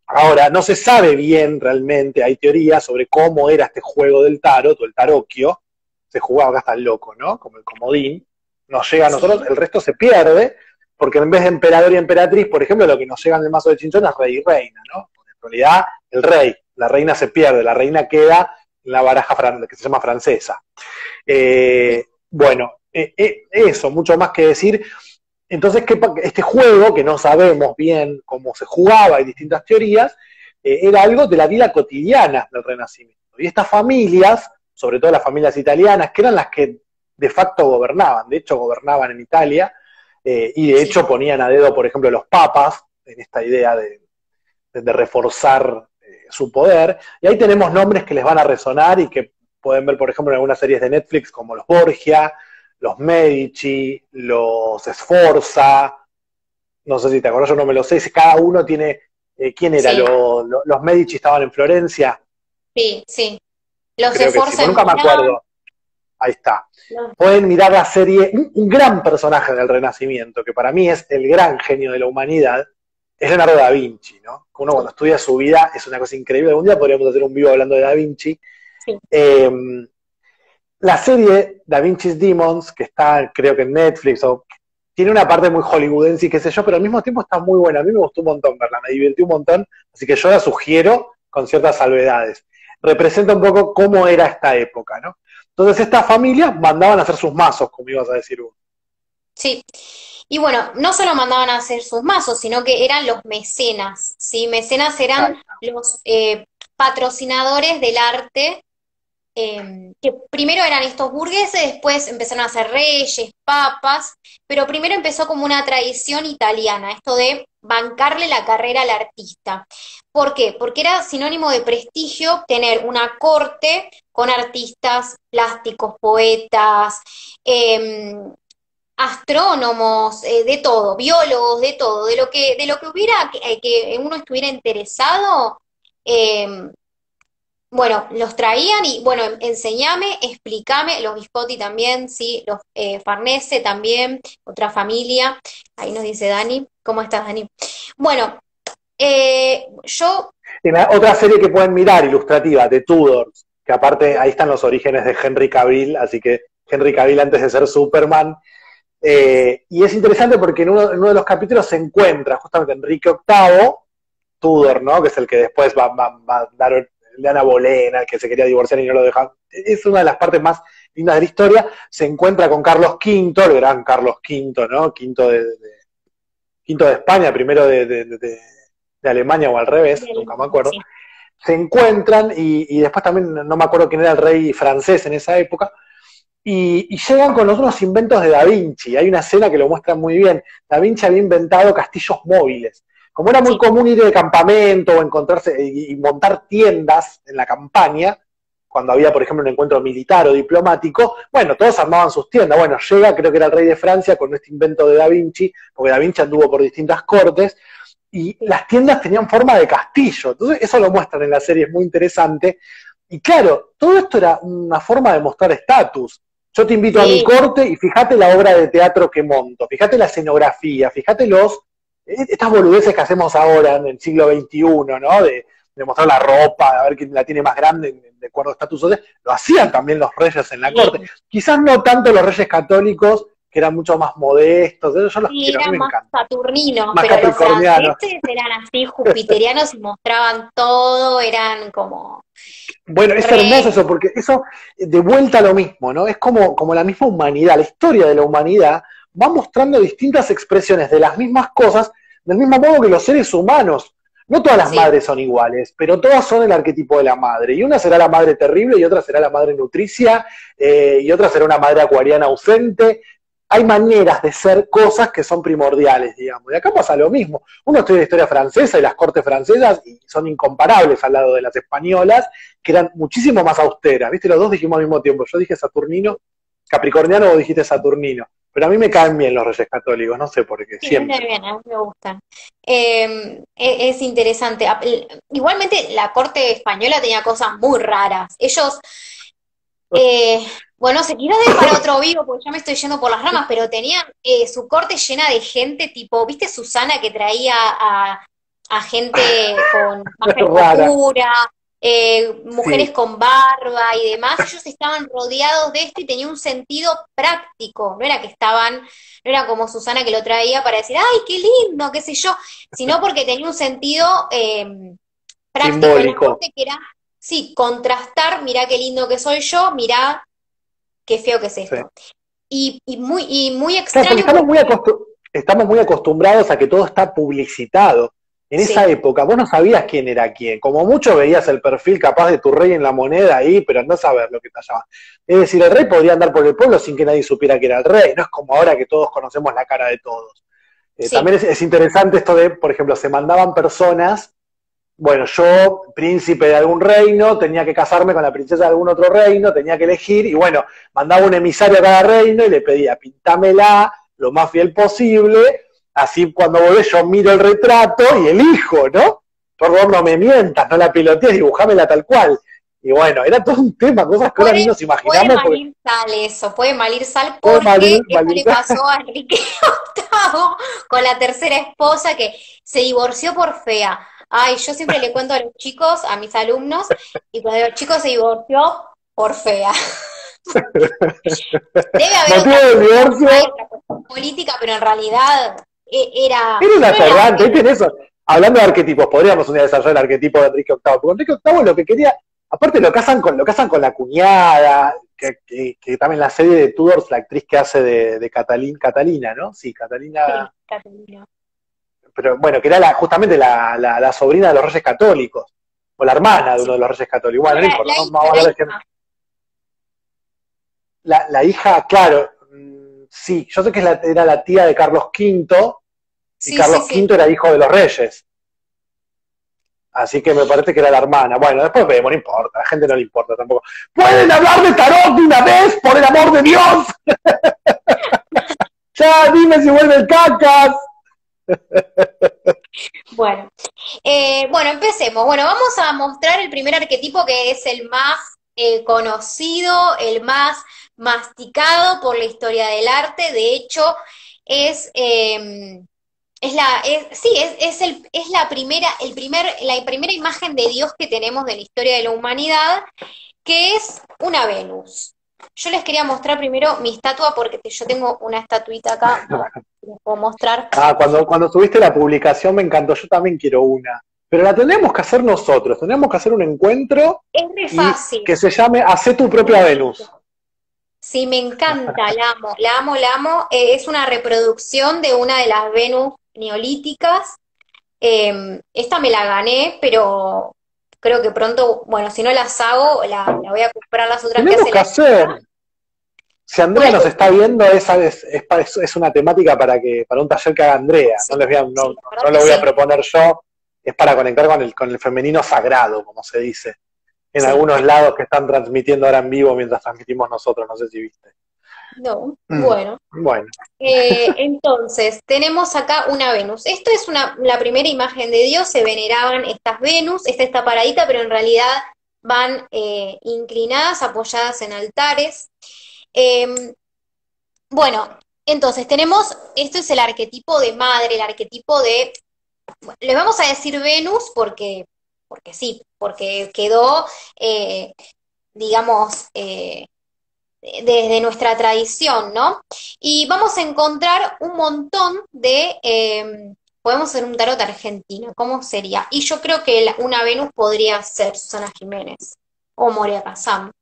Ahora, no se sabe bien realmente, hay teorías sobre cómo era este juego del tarot, o el tarocchio, se jugaba acá hasta el loco, ¿no? Como el comodín, nos llega a nosotros, el resto se pierde, porque en vez de emperador y emperatriz, por ejemplo, lo que nos llega en el mazo de chinchón es rey y reina, ¿no? En realidad, el rey, la reina se pierde, la reina queda en la baraja que se llama francesa. Bueno, eso, mucho más que decir. Entonces, este juego, que no sabemos bien cómo se jugaba, hay distintas teorías, era algo de la vida cotidiana del Renacimiento. Y estas familias, sobre todo las familias italianas, que eran las que de facto gobernaban, de hecho gobernaban en Italia, y de hecho ponían a dedo, por ejemplo, los papas, en esta idea de reforzar su poder, y ahí tenemos nombres que les van a resonar y que pueden ver, por ejemplo, en algunas series de Netflix, como los Borgia, los Medici, los Sforza, no sé si te acordás, yo no me lo sé, cada uno tiene, ¿quién era? Sí. Los Medici estaban en Florencia. Sí, sí. Los Creo que sí, Sforza en nunca me Milán. acuerdo. Ahí está. No. Pueden mirar la serie, un gran personaje del Renacimiento, que para mí es el gran genio de la humanidad, es Leonardo da Vinci, ¿no? Uno cuando estudia su vida es una cosa increíble. Algún día podríamos hacer un vivo hablando de Da Vinci. Sí. La serie Da Vinci's Demons, que está creo que en Netflix, tiene una parte muy hollywoodense y qué sé yo, pero al mismo tiempo está muy buena. A mí me gustó un montón verla, me divertí un montón, así que yo la sugiero con ciertas salvedades. Representa un poco cómo era esta época, ¿no? Entonces estas familias mandaban a hacer sus mazos, como ibas a decir vos. Sí. Y bueno, no solo mandaban a hacer sus mazos, sino que eran los mecenas, ¿sí? Mecenas eran los patrocinadores del arte, que primero eran estos burgueses, después empezaron a ser reyes, papas, pero primero empezó como una tradición italiana, esto de bancarle la carrera al artista. ¿Por qué? Porque era sinónimo de prestigio tener una corte con artistas plásticos, poetas, astrónomos, de todo, biólogos, de todo, de lo que hubiera, que uno estuviera interesado, bueno, los traían y, bueno, enseñame, explícame, los Visconti también, sí, los Farnese también, otra familia, ahí nos dice Dani, ¿cómo estás, Dani? Bueno, yo... Otra serie que pueden mirar, ilustrativa, de Tudors, que aparte ahí están los orígenes de Henry Cavill, así que Henry Cavill antes de ser Superman. Y es interesante porque en uno de los capítulos se encuentra justamente Enrique VIII, Tudor, ¿no? Que es el que después va a dar el de Ana Bolena, que se quería divorciar y no lo dejan. Es una de las partes más lindas de la historia. Se encuentra con Carlos V, el gran Carlos V, ¿no? Quinto de España, primero de Alemania o al revés, nunca me acuerdo. Sí. Se encuentran y después también no me acuerdo quién era el rey francés en esa época. Y llegan con los unos inventos de Da Vinci. Hay una escena que lo muestra muy bien. Da Vinci había inventado castillos móviles. Como era muy común ir de campamento o encontrarse y montar tiendas en la campaña, cuando había, por ejemplo, un encuentro militar o diplomático, bueno, todos armaban sus tiendas. Bueno, llega, creo que era el rey de Francia, con este invento de Da Vinci, porque Da Vinci anduvo por distintas cortes, y las tiendas tenían forma de castillo. Entonces, eso lo muestran en la serie, es muy interesante. Y claro, todo esto era una forma de mostrar estatus. Yo te invito a mi corte y fíjate la obra de teatro que monto, fíjate la escenografía, fíjate estas boludeces que hacemos ahora en el siglo XXI, ¿no? De mostrar la ropa, a ver quién la tiene más grande de acuerdo a estatus social. Lo hacían también los reyes en la corte. Quizás no tanto los reyes católicos, que eran mucho más modestos, yo los quiero, a mí me más encanta. saturninos, Más pero los capricornianos. franceses eran así jupiterianos y mostraban todo, eran como... Bueno, es hermoso eso, porque eso de vuelta a lo mismo, ¿no? Es como la misma humanidad, la historia de la humanidad va mostrando distintas expresiones de las mismas cosas, del mismo modo que los seres humanos. No todas las madres son iguales, pero todas son el arquetipo de la madre. Y una será la madre terrible, y otra será la madre nutricia, y otra será una madre acuariana ausente. hay maneras de ser cosas que son primordiales, digamos. Y acá pasa lo mismo. Uno estudia la historia francesa y las cortes francesas y son incomparables al lado de las españolas, que eran muchísimo más austeras. ¿Viste? Los dos dijimos al mismo tiempo. Yo dije Saturnino, Capricorniano, vos dijiste Saturnino. Pero a mí me caen bien los Reyes Católicos, no sé por qué, Sí, siempre. bien, a mí me gustan. Es interesante. Igualmente, la corte española tenía cosas muy raras. Ellos, bueno, se quiero de para otro vivo, porque ya me estoy yendo por las ramas, pero tenían su corte llena de gente, tipo, ¿viste Susana que traía a gente con magia Rara, oscura, mujeres sí. con barba y demás? Ellos estaban rodeados de esto y tenía un sentido práctico, no era que estaban, no era como Susana que lo traía para decir, ¡ay, qué lindo, qué sé yo! Sino porque tenía un sentido práctico en la Simbólico. corte que era, sí, contrastar, mirá qué lindo que soy yo, mirá qué feo que es Sí. esto. Y muy Claro, porque extraño porque, estamos muy acostumbrados a que todo está publicitado. En esa sí, época vos no sabías quién era quién. Como mucho veías el perfil capaz de tu rey en la moneda ahí, pero no saber lo que pasaba. Es decir, el rey podía andar por el pueblo sin que nadie supiera que era el rey. No es como ahora que todos conocemos la cara de todos. sí, También es interesante esto de, por ejemplo, se mandaban personas. Bueno, yo, príncipe de algún reino, tenía que casarme con la princesa de algún otro reino, tenía que elegir, y bueno, mandaba un emisario a cada reino y le pedía, pintámela lo más fiel posible, así cuando volvés yo miro el retrato y elijo, ¿no? Por favor, no me mientas, no la pilotees, dibujámela tal cual. Y bueno, era todo un tema, cosas que ahora ni puede, nos puede imaginamos, porque malir sal eso, puede malir sal puede porque malir, esto malir. le pasó a Enrique VIII con la tercera esposa que se divorció por fea. Ay, yo siempre le cuento a los chicos, a mis alumnos, y cuando el chico se divorció por fea. Debe haber Motivo otra del cuestión, hay divorcio. otra cuestión política, pero en realidad era, Era un no era atorrante, ¿viste? En eso. Hablando de arquetipos, podríamos un día desarrollar el arquetipo de Enrique VIII, porque Enrique VIII lo que quería, aparte lo casan con la cuñada, que también la serie de Tudors, la actriz que hace de Catalina, ¿no? Sí, sí, Catalina, Catalina. pero bueno, que era justamente la sobrina de los Reyes Católicos, o la hermana de uno Sí. de los Reyes Católicos. No, Bueno, no importa, la no vamos hija, a la hablar de que hija. la hija, claro, sí, yo sé que era la tía de Carlos V, y Sí, sí, Carlos sí. V era hijo de los reyes. Así que me parece que era la hermana. Bueno, después vemos, no importa, a la gente no le importa tampoco. ¿Pueden hablar de tarot de una vez, por el amor de Dios? Ya, dime si vuelven cacas. Bueno, bueno, empecemos. Bueno, vamos a mostrar el primer arquetipo que es el más conocido, el más masticado por la historia del arte. De hecho, es, sí, es la primera imagen de Dios que tenemos de la historia de la humanidad, que es una Venus. Yo les quería mostrar primero mi estatua porque yo tengo una estatuita acá, a ver, si les puedo mostrar. Ah, cuando subiste la publicación me encantó, yo también quiero una. Pero la tendríamos que hacer nosotros, tendríamos que hacer un encuentro Es re y fácil. que se llame Hacé tu Muy propia simple. Venus. Sí, me encanta, la amo, la amo, la amo. Es una reproducción de una de las Venus neolíticas. Esta me la gané, pero creo que pronto, bueno, si no las hago, la voy a comprar las otras que Tenemos hace que la hacer. chica. Si Bueno, Andrea nos está viendo, esa es una temática para un taller que haga Andrea. sí, No, les voy a, sí, la verdad no que lo voy a sí, proponer yo. Es para conectar con el femenino sagrado, como se dice. En sí. algunos lados que están transmitiendo ahora en vivo mientras transmitimos nosotros, no sé si viste. No, bueno. Bueno, Entonces, tenemos acá una Venus. Esto es la primera imagen de Dios, se veneraban estas Venus, esta está paradita, pero en realidad van inclinadas, apoyadas en altares. Eh, bueno, entonces tenemos, esto es el arquetipo de madre, el arquetipo de, bueno, le vamos a decir Venus porque sí, porque quedó, digamos, desde nuestra tradición, ¿no? Y vamos a encontrar un montón podemos hacer un tarot argentino, ¿cómo sería? Y yo creo que una Venus podría ser Susana Jiménez o Moria Kazan. un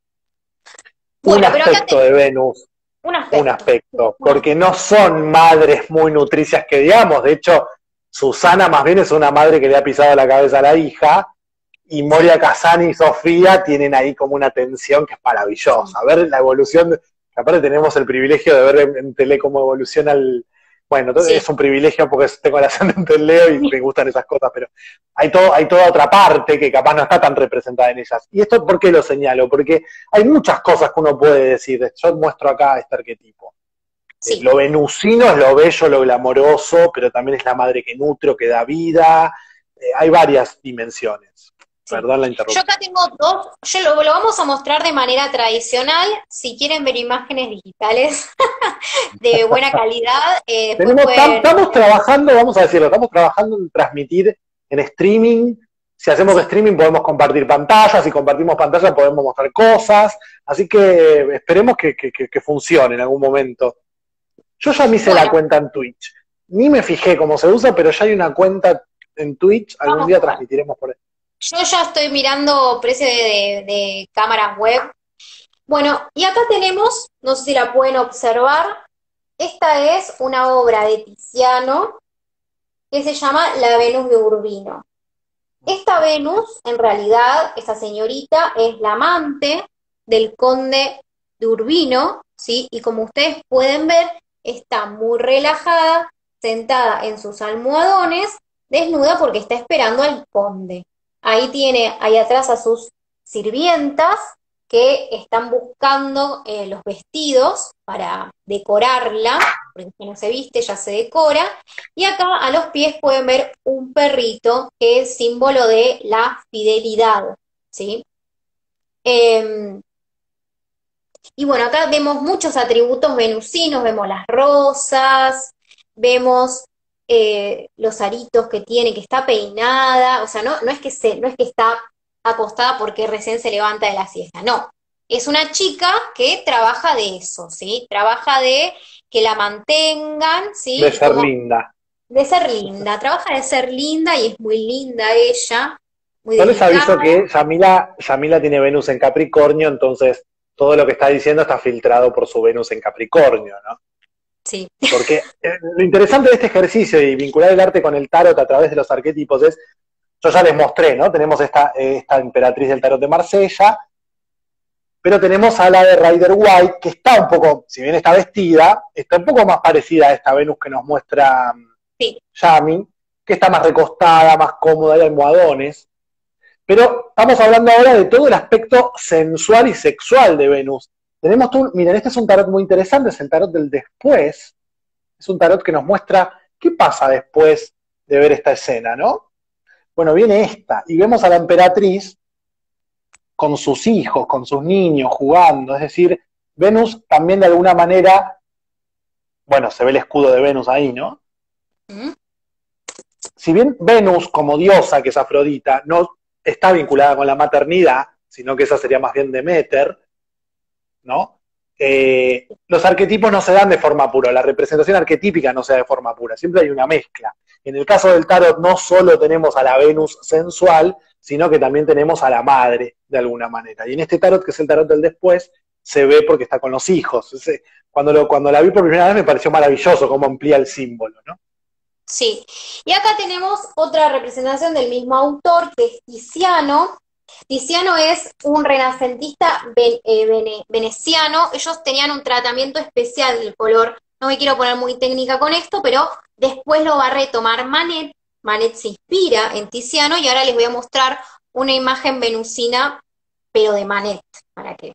Bueno, pero acá aspecto de tenemos Venus, un un aspecto. aspecto, Un porque aspecto. no son madres muy nutricias que digamos. De hecho, Susana más bien es una madre que le ha pisado la cabeza a la hija, y Sí, Moria Kazan y Sofía tienen ahí como una tensión que es sí. maravillosa. A ver la aparte tenemos el privilegio de ver en tele cómo evoluciona el... Bueno, Sí. es un privilegio porque tengo el ascendente en Leo y me gustan esas cosas, pero hay toda otra parte que capaz no está tan representada en ellas. ¿Y esto por qué lo señalo? Porque hay muchas cosas que uno puede decir. Yo muestro acá este arquetipo. Sí. Lo venusino es lo bello, lo glamoroso, pero también es la madre que nutre, que da vida. Hay varias dimensiones. Sí. Perdón la Yo interrupción. acá tengo dos, lo vamos a mostrar de manera tradicional, si quieren ver imágenes digitales de buena calidad, después Estamos trabajando, vamos a decirlo, estamos trabajando en transmitir en streaming. Si hacemos Sí. streaming podemos compartir pantallas, si compartimos pantallas podemos mostrar cosas, así que esperemos que funcione en algún momento. Yo ya me hice la cuenta en Twitch, ni me fijé cómo se usa, pero ya hay una cuenta en Twitch, algún día transmitiremos por ahí. Yo ya estoy mirando precio de cámaras web. Bueno, y acá tenemos, no sé si la pueden observar, esta es una obra de Tiziano que se llama La Venus de Urbino. Esta Venus, en realidad, esa señorita, es la amante del conde de Urbino, ¿sí? Y como ustedes pueden ver, está muy relajada, sentada en sus almohadones, desnuda porque está esperando al conde. Ahí tiene, ahí atrás a sus sirvientas que están buscando los vestidos para decorarla, porque si no se viste ya se decora, y acá a los pies pueden ver un perrito que es símbolo de la fidelidad, ¿sí? Y bueno, acá vemos muchos atributos venusinos, vemos las rosas, vemos los aritos que tiene, que está peinada, o sea, no es que está acostada porque recién se levanta de la siesta, no. Es una chica que trabaja de eso, ¿sí? Trabaja de que la mantengan, ¿sí? De ser linda. De ser linda, trabaja de ser linda y es muy linda ella, muy Yo les aviso delicada. que Yamila tiene Venus en Capricornio, entonces todo lo que está diciendo está filtrado por su Venus en Capricornio, ¿no? Sí. Porque lo interesante de este ejercicio y vincular el arte con el tarot a través de los arquetipos es, yo ya les mostré, ¿no? Tenemos esta emperatriz del tarot de Marsella, pero tenemos a la de Rider White, que está un poco, si bien está vestida, está un poco más parecida a esta Venus que nos muestra Sí. Yami, que está más recostada, más cómoda, hay almohadones. Pero estamos hablando ahora de todo el aspecto sensual y sexual de Venus. Miren, este es un tarot muy interesante, es el tarot del después. Es un tarot que nos muestra qué pasa después de ver esta escena, ¿no? Bueno, viene esta, y vemos a la emperatriz con sus hijos, con sus niños, jugando. Es decir, Venus también de alguna manera, bueno, se ve el escudo de Venus ahí, ¿no? ¿Mm? Si bien Venus como diosa, que es Afrodita, no está vinculada con la maternidad, sino que esa sería más bien Deméter, ¿no? Los arquetipos no se dan de forma pura, la representación arquetípica no se da de forma pura, siempre hay una mezcla. En el caso del tarot no solo tenemos a la Venus sensual, sino que también tenemos a la madre, de alguna manera. Y en este tarot, que es el tarot del después, se ve porque está con los hijos. Cuando la vi por primera vez me pareció maravilloso cómo amplía el símbolo, ¿no? Sí, y acá tenemos otra representación del mismo autor, que es Tiziano. Tiziano es un renacentista veneciano. Ellos tenían un tratamiento especial del color. No me quiero poner muy técnica con esto, pero después lo va a retomar Manet. Manet se inspira en Tiziano y ahora les voy a mostrar una imagen venusina, pero de Manet, para que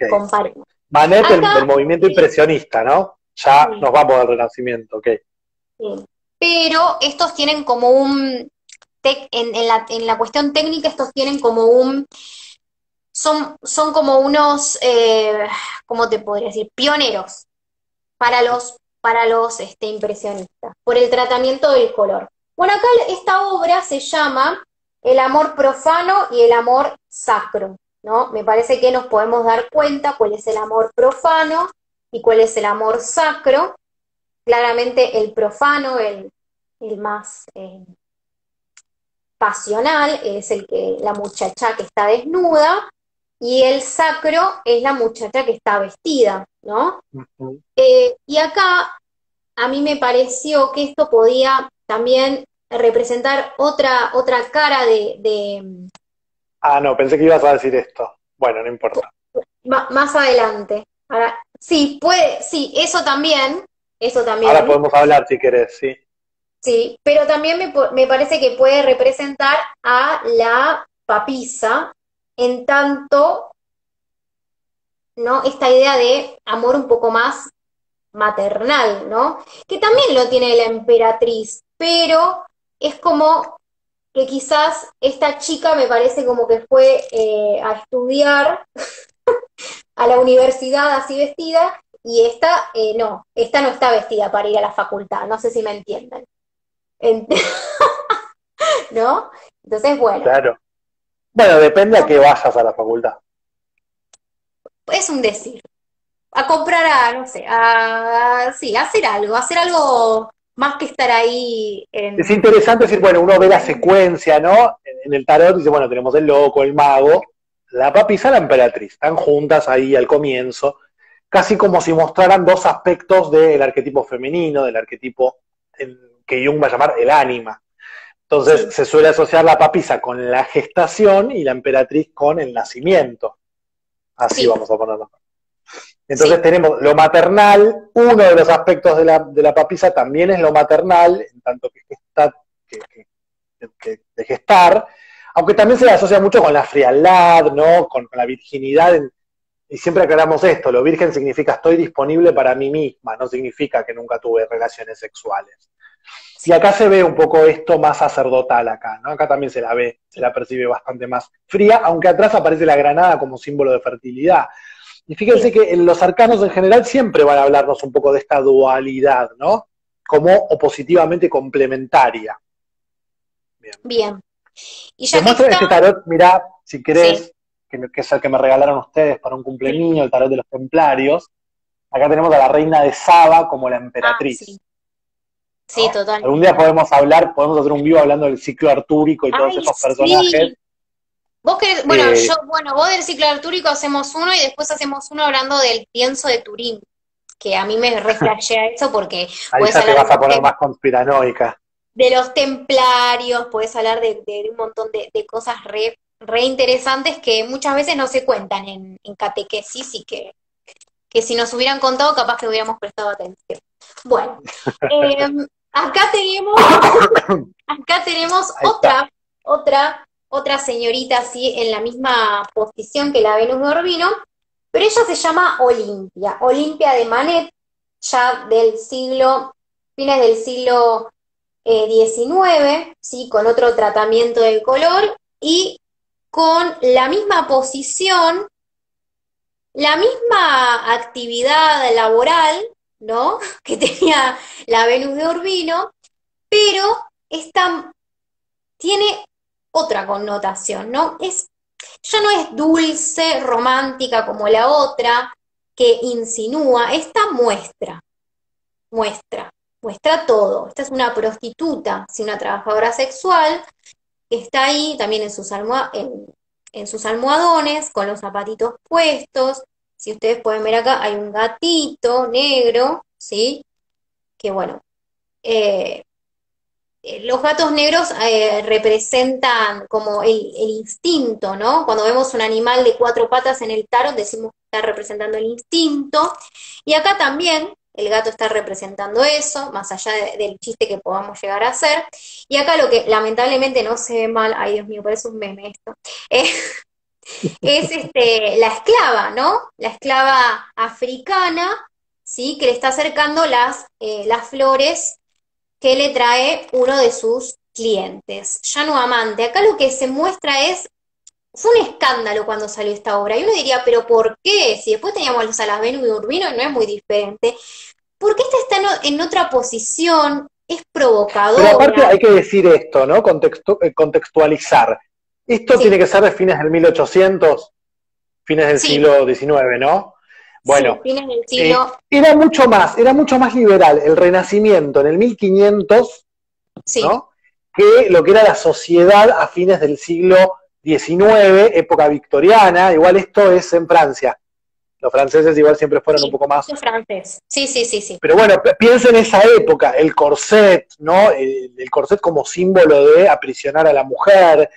comparemos. Manet del movimiento impresionista, ¿no? Ya nos vamos al Renacimiento, ok. Sí. Pero estos tienen como en la cuestión técnica, estos tienen como son como unos, ¿cómo te podría decir? Pioneros para los impresionistas, por el tratamiento del color. Bueno, acá esta obra se llama El amor profano y el amor sacro, ¿no? Me parece que nos podemos dar cuenta cuál es el amor profano y cuál es el amor sacro. Claramente el profano, el más pasional, es la muchacha que está desnuda, y el sacro es la muchacha que está vestida, ¿no? Uh-huh. Y acá a mí me pareció que esto podía también representar otra cara de... Ah, no, pensé que ibas a decir esto. Bueno, no importa. Más adelante. Ahora, Sí, puede, sí, eso Ahora también, podemos hablar si querés, sí. sí, pero también me parece que puede representar a la papisa en tanto, ¿no? Esta idea de amor un poco más maternal, ¿no? Que también lo tiene la emperatriz, pero es como que quizás esta chica me parece como que fue a estudiar a la universidad así vestida y esta no está vestida para ir a la facultad, no sé si me entienden. En- ¿No? Entonces, bueno, Claro. Bueno, depende a qué vayas a la facultad. es un decir. A comprar no sé, sí, hacer algo más que estar ahí Es en... interesante decir, bueno, uno ve la secuencia, ¿no? En el tarot dice, bueno, tenemos el loco, el mago, la papisa, la emperatriz. Están juntas ahí al comienzo, casi como si mostraran dos aspectos del arquetipo femenino, del arquetipo que Jung va a llamar el ánima. Entonces Sí, se suele asociar la papisa con la gestación y la emperatriz con el nacimiento. Así sí, vamos a ponerlo. Entonces sí, tenemos lo maternal, uno de los aspectos de la papisa también es lo maternal, en tanto que gesta, de gestar, aunque también se le asocia mucho con la frialdad, ¿no? Con la virginidad, y siempre aclaramos esto, lo virgen significa estoy disponible para mí misma, no significa que nunca tuve relaciones sexuales. Y sí, acá se ve un poco esto más sacerdotal acá, ¿no? Acá también se la ve, se la percibe bastante más fría, aunque atrás aparece la granada como símbolo de fertilidad. Y fíjense sí, que en los arcanos en general siempre van a hablarnos un poco de esta dualidad, ¿no? Como opositivamente complementaria. Bien. bien. Y Te ya que muestro está, este tarot, mirá, si sí, querés, que es el que me regalaron ustedes para un sí, cumpleaños, el tarot de los templarios. Acá tenemos a la reina de Saba como la sí, emperatriz, sí, ¿no? Algún día totalmente. podemos hablar, podemos hacer un vivo hablando del ciclo artúrico y todos Ay, esos personajes. sí. Vos querés, Eh, bueno, vos del ciclo artúrico hacemos uno y después hacemos uno hablando del pienso de Turín, que a mí me reflashea eso porque ahí puedes ya te hablar vas a poner más conspiranoica. de los templarios, puedes hablar de un montón de cosas re interesantes que muchas veces no se cuentan en catequesis y que si nos hubieran contado capaz que hubiéramos prestado atención. Bueno, eh, acá tenemos, acá tenemos Ahí está. otra señorita así en la misma posición que la Venus de Urbino, pero ella se llama Olimpia, Olimpia de Manet, ya fines del siglo 19, ¿sí? Con otro tratamiento del color y con la misma posición, la misma actividad laboral, ¿no? Que tenía la Venus de Urbino, pero esta tiene otra connotación, ¿no? Ya no es dulce, romántica como la otra, que insinúa, esta muestra, muestra todo. Esta es una prostituta, ¿sí? Una trabajadora sexual que está ahí también en sus almohadones, con los zapatitos puestos. Si ustedes pueden ver acá, hay un gatito negro, ¿sí? Que bueno, eh, los gatos negros representan como el instinto, ¿no? Cuando vemos un animal de cuatro patas en el tarot, decimos que está representando el instinto. Y acá también el gato está representando eso, más allá del chiste que podamos llegar a hacer. Y acá lo que lamentablemente no se ve mal, ay Dios mío, parece un meme esto, eh, es la esclava, ¿no? La esclava africana, ¿sí? Que le está acercando las flores que le trae uno de sus clientes, ya no amante. Acá lo que se muestra fue un escándalo cuando salió esta obra, y uno diría, pero ¿por qué? Si después teníamos a las Venus de Urbino, no es muy diferente. Porque esta está en otra posición, es Pero aparte provocadora. hay que decir esto, ¿no? Contextualizar. Esto tiene Sí, que ser de fines del 1800, fines del sí, siglo XIX, ¿no? sí, Bueno, fines del siglo, era mucho más liberal el Renacimiento en el 1500, sí, ¿no? Que lo que era la sociedad a fines del siglo XIX, época victoriana. Igual esto es en Francia. Los franceses igual siempre fueron un sí, poco más. es francés. Sí, sí, sí, sí. Pero bueno, piensa en esa época, el corset, ¿no? El corset como símbolo de aprisionar a la mujer,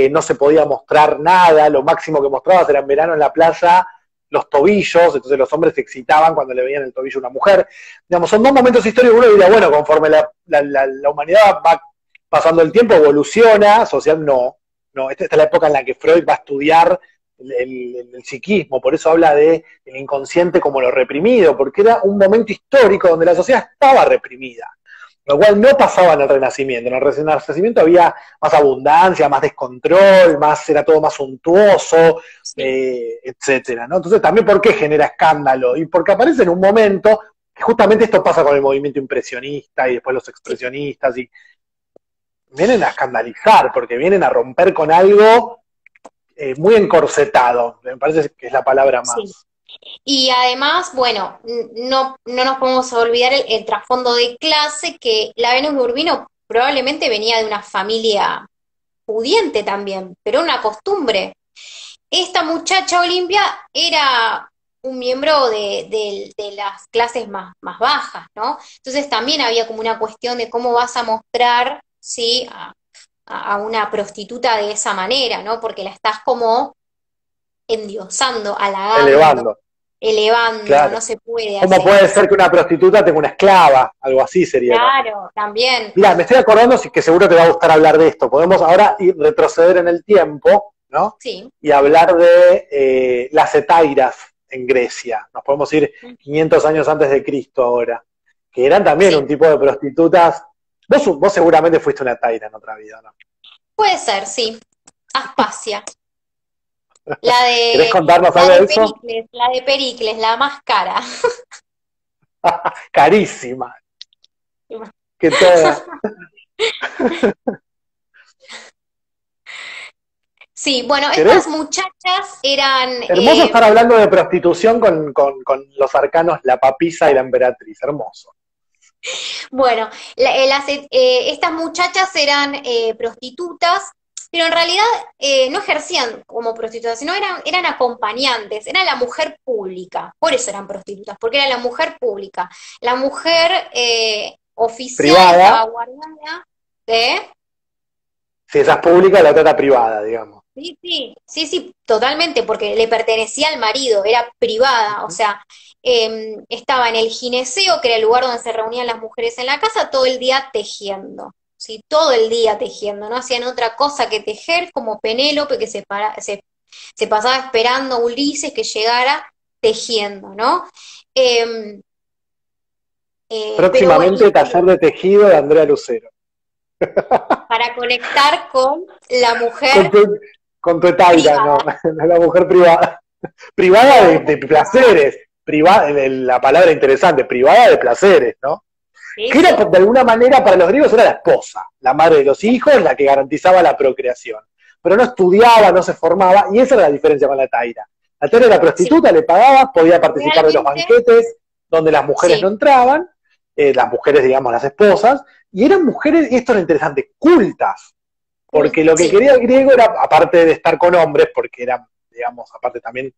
no se podía mostrar nada, lo máximo que mostrabas era en verano en la playa los tobillos, entonces los hombres se excitaban cuando le veían el tobillo a una mujer. Digamos, son dos momentos históricos, uno diría, bueno, conforme la humanidad va pasando el tiempo, evoluciona, social no, esta es la época en la que Freud va a estudiar el psiquismo, por eso habla de el inconsciente como lo reprimido, porque era un momento histórico donde la sociedad estaba reprimida, lo cual no pasaba en el Renacimiento. En el Renacimiento había más abundancia, más descontrol, era todo más suntuoso, etcétera, ¿no? Entonces también, ¿por qué genera escándalo? Y porque aparece en un momento que justamente esto pasa con el movimiento impresionista y después los expresionistas, y vienen a escandalizar, porque vienen a romper con algo muy encorsetado, me parece que es la palabra más. Sí. Y además, bueno, no nos podemos olvidar el trasfondo de clase, que la Venus de Urbino probablemente venía de una familia pudiente también, pero una costumbre. Esta muchacha Olimpia era un miembro de las clases más bajas, ¿no? Entonces también había como una cuestión de cómo vas a mostrar, ¿sí?, a una prostituta de esa manera, ¿no? Porque la estás como endiosando, halagando, elevando, claro. no se puede ¿Cómo hacer puede eso. ser que una prostituta tenga una esclava? Algo así sería. Claro, también. Mira, me estoy acordando que seguro te va a gustar hablar de esto. Podemos ahora retroceder en el tiempo, ¿no? Sí. Y hablar de las hetairas en Grecia. Nos podemos ir 500 años antes de Cristo ahora, que eran también un tipo de prostitutas. Vos seguramente fuiste una hetaira en otra vida, ¿no? Puede ser, sí. Aspasia. La de, ¿Querés contarnos algo de eso? La de Pericles, la más cara. Carísima. Que toda. Sí, bueno, ¿Querés? estas muchachas eran... Hermoso estar hablando de prostitución con los arcanos, la papisa y la emperatriz. Hermoso. Bueno, estas muchachas eran prostitutas, pero en realidad no ejercían como prostitutas, sino eran acompañantes, era la mujer pública, por eso eran prostitutas, porque era la mujer pública. La mujer oficial privada. Estaba guardada de... Si esa es pública, la otra era privada, digamos. Sí, totalmente, porque le pertenecía al marido, era privada, o sea, estaba en el gineceo, que era el lugar donde se reunían las mujeres en la casa, todo el día tejiendo, ¿sí? Todo el día tejiendo, no hacían otra cosa que tejer, como Penélope, que se pasaba esperando a Ulises que llegara tejiendo, ¿no? Próximamente, bueno, taller de tejido de Andrea Lucero. Para conectar con la mujer con tu etaira, ¿no? La mujer privada. Privada de placeres. Privada, la palabra interesante, privada de placeres, ¿no? Sí, que era, de alguna manera, para los griegos era la esposa, la madre de los hijos, la que garantizaba la procreación. Pero no estudiaba, no se formaba, y esa era la diferencia con la etaira. La etaira era prostituta, le pagaba, podía participar de los banquetes, donde las mujeres no entraban, las mujeres, digamos, las esposas, y eran mujeres, y esto es lo interesante, cultas, porque lo que quería el griego era, aparte de estar con hombres, porque eran, digamos, aparte también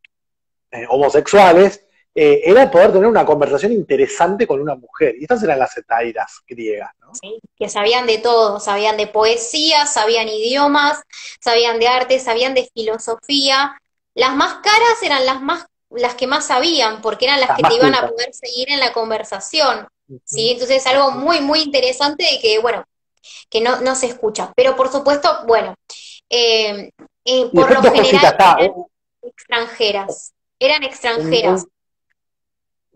homosexuales, era poder tener una conversación interesante con una mujer, y estas eran las hetairas griegas, ¿no? Sí, que sabían de todo, sabían de poesía, sabían idiomas, sabían de arte, sabían de filosofía. Las más caras eran las que más sabían, porque eran las que te iban a poder seguir en la conversación, ¿sí? Entonces es algo muy, muy interesante y que, bueno, que no se escucha. Pero por supuesto, bueno, por lo general eran extranjeras. Eran extranjeras.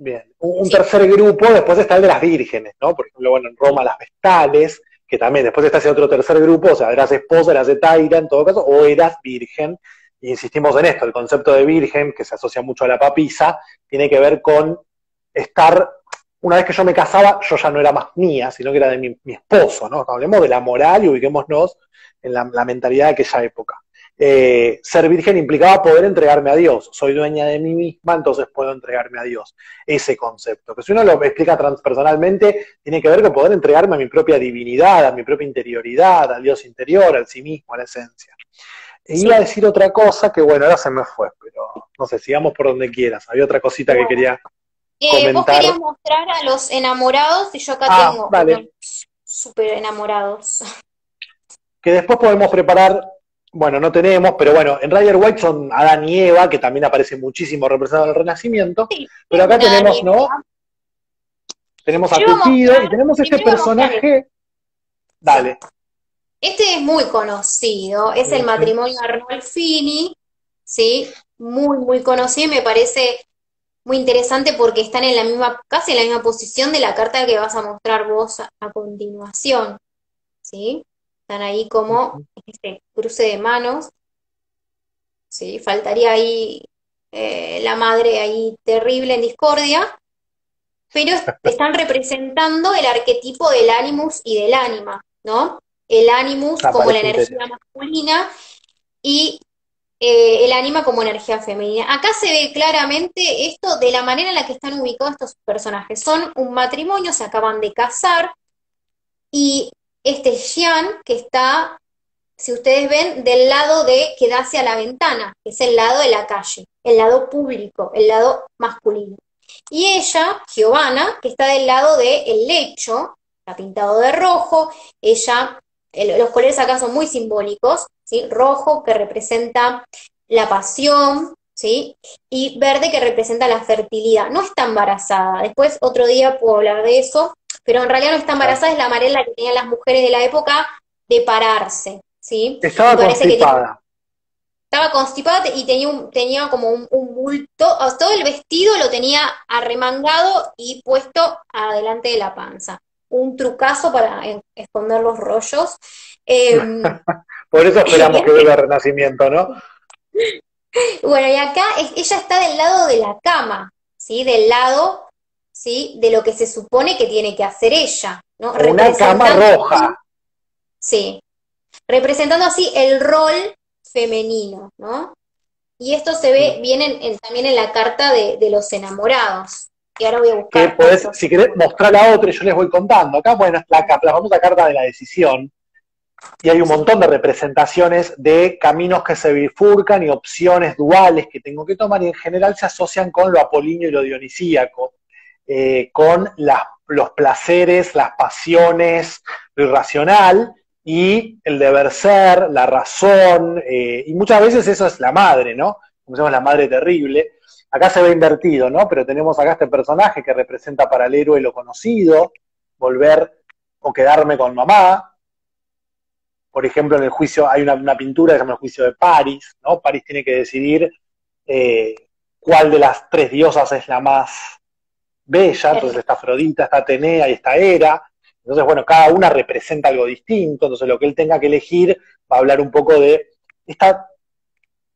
Bien, un tercer grupo, después está el de las vírgenes, ¿no? Por ejemplo, bueno, en Roma las vestales, que también después está ese otro tercer grupo, o sea, eras esposa, eras etaira en todo caso, o eras virgen. Y insistimos en esto, el concepto de virgen, que se asocia mucho a la papisa, tiene que ver con estar, una vez que yo me casaba, yo ya no era más mía, sino que era de mi esposo, ¿no? Hablemos de la moral y ubiquémonos en la mentalidad de aquella época. Ser virgen implicaba poder entregarme a Dios. Soy dueña de mí misma, entonces puedo entregarme a Dios. Ese concepto, que si uno lo explica transpersonalmente, tiene que ver con poder entregarme a mi propia divinidad, a mi propia interioridad, al Dios interior, al sí mismo, a la esencia. Iba a decir otra cosa que, bueno, ahora se me fue, pero no sé, sigamos por donde quieras. Había otra cosita que quería comentar. Vos querías mostrar a los enamorados y yo acá tengo unos súper enamorados. Que después podemos preparar bueno, no tenemos, pero bueno, en Rider White son Adán y Eva, que también aparece muchísimo representado en el Renacimiento, Sí, pero acá tenemos, nadie. ¿no? Tenemos a Yo voy a Cupido y mostrar, tenemos este primero voy a mostrar este. personaje, Sí. dale. Este es muy conocido, es el Ujú. matrimonio de Arnolfini, ¿sí? Muy, muy conocido y me parece muy interesante porque están en la misma, casi en la misma posición de la carta que vas a mostrar vos a continuación, ¿sí? Están ahí como este cruce de manos, ¿sí? Faltaría ahí la madre ahí terrible en discordia, pero están representando el arquetipo del animus y del ánima, ¿no? El animus Me como la parece energía interesante. masculina y el ánima como energía femenina. Acá se ve claramente esto de la manera en la que están ubicados estos personajes. Son un matrimonio, se acaban de casar, y este Xian que está, si ustedes ven, del lado de que da hacia la ventana, que es el lado de la calle, el lado público, el lado masculino. Y ella, Giovanna, que está del lado del lecho, está pintado de rojo, ella, los colores acá son muy simbólicos, ¿sí? Rojo que representa la pasión, ¿sí? Y verde que representa la fertilidad. No está embarazada, después otro día puedo hablar de eso, pero en realidad no está embarazada, es la manera en la que tenían las mujeres de la época de pararse, ¿sí? Y Estaba parece que tiene constipada. estaba constipada y tenía como un bulto, todo el vestido lo tenía arremangado y puesto adelante de la panza. Un trucazo para esconder los rollos. Eh, Por eso y esperamos que vuelva el Renacimiento, ¿no? bueno, y acá ella está del lado de la cama, ¿sí? Del lado, ¿sí? De lo que se supone que tiene que hacer ella, ¿no? Una cama Representando, roja. sí, representando así el rol femenino, ¿no? Y esto se ve bien también en la carta de los enamorados. Y ahora voy a Que buscar podés, otro. si querés mostrar a otro, y yo les voy contando. Acá, bueno, es la famosa carta de la decisión, y hay un Sí, montón de representaciones de caminos que se bifurcan y opciones duales que tengo que tomar, y en general se asocian con lo apolíneo y lo dionisíaco, con los placeres, las pasiones, lo irracional y el deber ser, la razón, y muchas veces eso es la madre, ¿no? Como se llama la madre terrible. Acá se ve invertido, ¿no? Pero tenemos acá este personaje que representa para el héroe lo conocido, volver o quedarme con mamá. Por ejemplo, en el juicio hay una pintura que se llama el juicio de París, ¿no? París tiene que decidir eh, cuál de las tres diosas es la más bella, entonces perfecto. está Afrodita, está Atenea y está Hera. Entonces, bueno, cada una representa algo distinto, entonces lo que él tenga que elegir va a hablar un poco de esta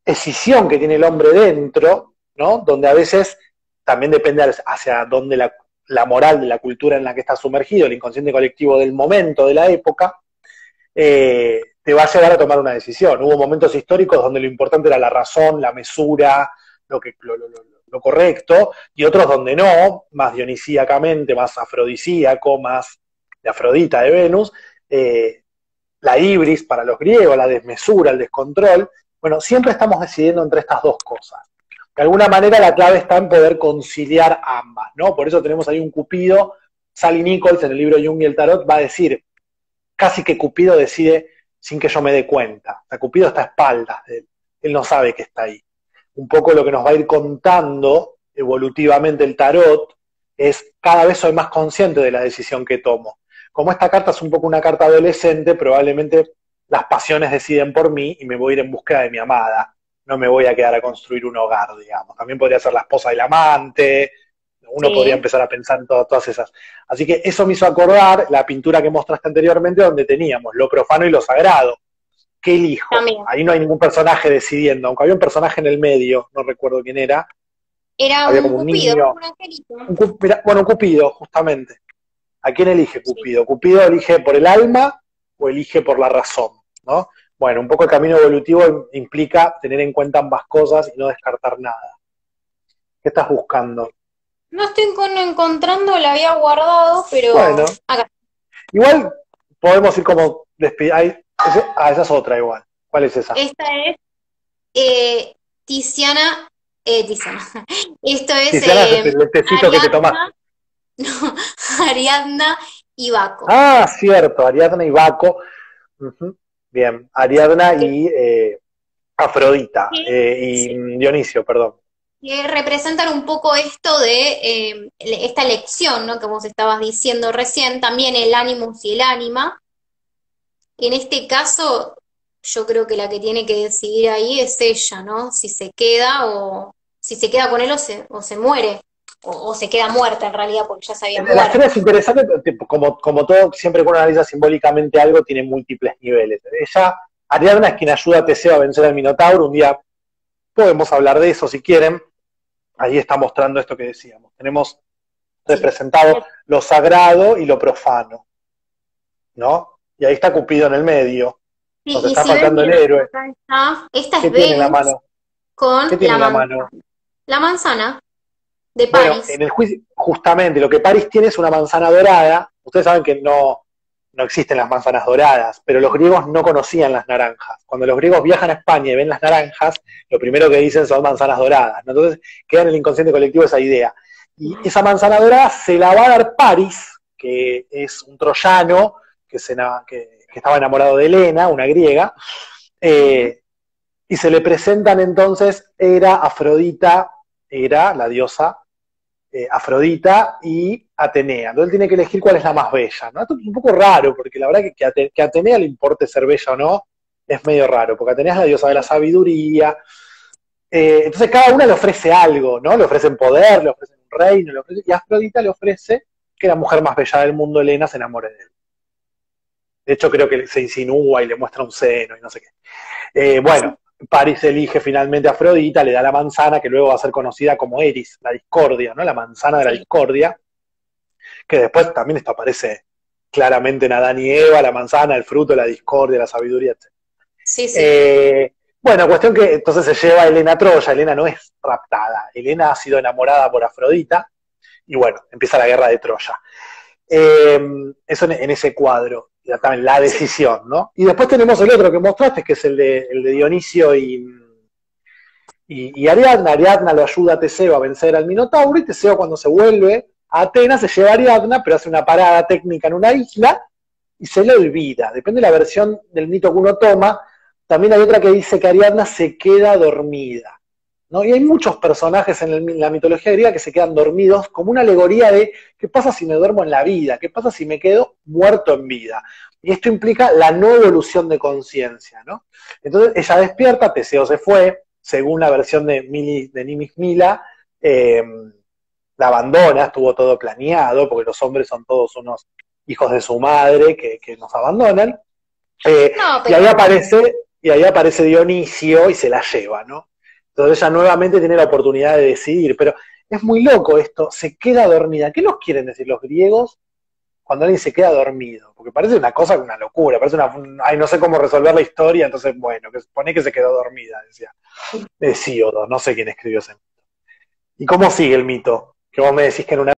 escisión que tiene el hombre dentro, ¿no? Donde a veces también depende hacia dónde la moral de la cultura en la que está sumergido, el inconsciente colectivo del momento, de la época, te va a llevar a tomar una decisión. Hubo momentos históricos donde lo importante era la razón, la mesura, lo correcto, y otros donde no, más dionisíacamente, más afrodisíaco, más de Afrodita, de Venus, la ibris para los griegos, la desmesura, el descontrol. Bueno, siempre estamos decidiendo entre estas dos cosas. De alguna manera la clave está en poder conciliar ambas, ¿no? Por eso tenemos ahí un Cupido. Sally Nichols en el libro Jung y el Tarot va a decir, casi que Cupido decide sin que yo me dé cuenta. O sea, Cupido está a espaldas de él. Él no sabe que está ahí. Un poco lo que nos va a ir contando evolutivamente el tarot es cada vez soy más consciente de la decisión que tomo. Como esta carta es un poco una carta adolescente, probablemente las pasiones deciden por mí y me voy a ir en búsqueda de mi amada. No me voy a quedar a construir un hogar, digamos. También podría ser la esposa del amante, uno podría Sí, empezar a pensar en todas esas. Así que eso me hizo acordar la pintura que mostraste anteriormente, donde teníamos lo profano y lo sagrado. ¿Qué elijo? también. Ahí no hay ningún personaje decidiendo, aunque había un personaje en el medio, no recuerdo quién era, Era había un como un cupido, niño, un angelito. bueno, un Cupido, justamente. ¿A quién elige Sí. Cupido? ¿Cupido elige por el alma o elige por la razón? ¿No? Bueno, un poco el camino evolutivo implica tener en cuenta ambas cosas y no descartar nada. ¿Qué estás buscando? No estoy encontrando, la había guardado, pero Bueno, acá. igual podemos ir como esa es otra igual. ¿Cuál es esa? Esta es Tiziana, Tiziana. Esto es Tiziana es el tecito que te Ariadna, tomaste. no, Ariadna y Baco. Ah, cierto, Ariadna y Baco. Uh -huh. Bien, Ariadna y Afrodita, y Sí. Dionisio, perdón. Que representan un poco esto de esta elección, ¿no? Que vos estabas diciendo recién, también el animus y el ánima. En este caso, yo creo que la que tiene que decidir ahí es ella, ¿no? Si se queda o si se queda con él o se muere, o se queda muerta en realidad porque ya se había La muerto. escena es interesante, como todo, siempre que uno analiza simbólicamente algo, tiene múltiples niveles. Ella, Ariadna, es quien ayuda a Teseo a vencer al Minotauro. Un día podemos hablar de eso si quieren. Ahí está mostrando esto que decíamos. Tenemos Sí. representado lo sagrado y lo profano, ¿no? Y ahí está Cupido en el medio. Sí, Nos y está si ven faltando el bien, héroe. acá está, esta ¿Qué es tiene en la Venus mano? con ¿Qué tiene en la mano? la manzana de Bueno, París. en el juicio, justamente, lo que París tiene es una manzana dorada. Ustedes saben que no existen las manzanas doradas, pero los griegos no conocían las naranjas. Cuando los griegos viajan a España y ven las naranjas, lo primero que dicen son manzanas doradas, ¿no? Entonces queda en el inconsciente colectivo esa idea. Y esa manzana dorada se la va a dar París, que es un troyano que estaba enamorado de Helena, una griega, Ujú. y se le presentan entonces Afrodita, era la diosa Afrodita y Atenea. Entonces él tiene que elegir cuál es la más bella, ¿no? Esto es un poco raro, porque la verdad que a Atenea le importe ser bella o no, es medio raro, porque Atenea es la diosa de la sabiduría. Entonces cada una le ofrece algo, ¿no? Le ofrecen poder, le ofrecen un reino, y Afrodita le ofrece que la mujer más bella del mundo, Helena, se enamore de él. De hecho, creo que se insinúa y le muestra un seno y no sé qué. Bueno, París elige finalmente a Afrodita, le da la manzana, que luego va a ser conocida como Eris, la discordia, ¿no? La manzana de la Sí, discordia, que después también esto aparece claramente en Adán y Eva, la manzana, el fruto, la discordia, la sabiduría, etc. sí, sí. Eh, bueno, cuestión que entonces se lleva a Helena a Troya. Helena no es raptada, Helena ha sido enamorada por Afrodita, y bueno, empieza la guerra de Troya. Eh, Eso en ese cuadro, también la Sí. decisión, ¿no? Y después tenemos el otro que mostraste, que es el de Dionisio y Ariadna. Ariadna lo ayuda a Teseo a vencer al Minotauro, y Teseo, cuando se vuelve a Atenas, se lleva a Ariadna, pero hace una parada técnica en una isla y se le olvida. Depende de la versión del mito que uno toma. También hay otra que dice que Ariadna se queda dormida, ¿no? Y hay muchos personajes en la mitología griega que se quedan dormidos, como una alegoría de qué pasa si me duermo en la vida, qué pasa si me quedo muerto en vida. Y esto implica la no evolución de conciencia, ¿no? Entonces ella despierta, Teseo se fue, según la versión de Nimis Mila, la abandona, estuvo todo planeado, porque los hombres son todos unos hijos de su madre que nos abandonan. No, Y ahí aparece Dionisio y se la lleva, ¿no? Entonces ella nuevamente tiene la oportunidad de decidir, pero es muy loco esto, se queda dormida. ¿Qué nos quieren decir los griegos cuando alguien se queda dormido? Porque parece una cosa, una locura, parece ay, no sé cómo resolver la historia, entonces, bueno, que supone que se quedó dormida, decía Hesíodo, no sé quién escribió ese mito. ¿Y cómo sigue el mito? Que vos me decís que en una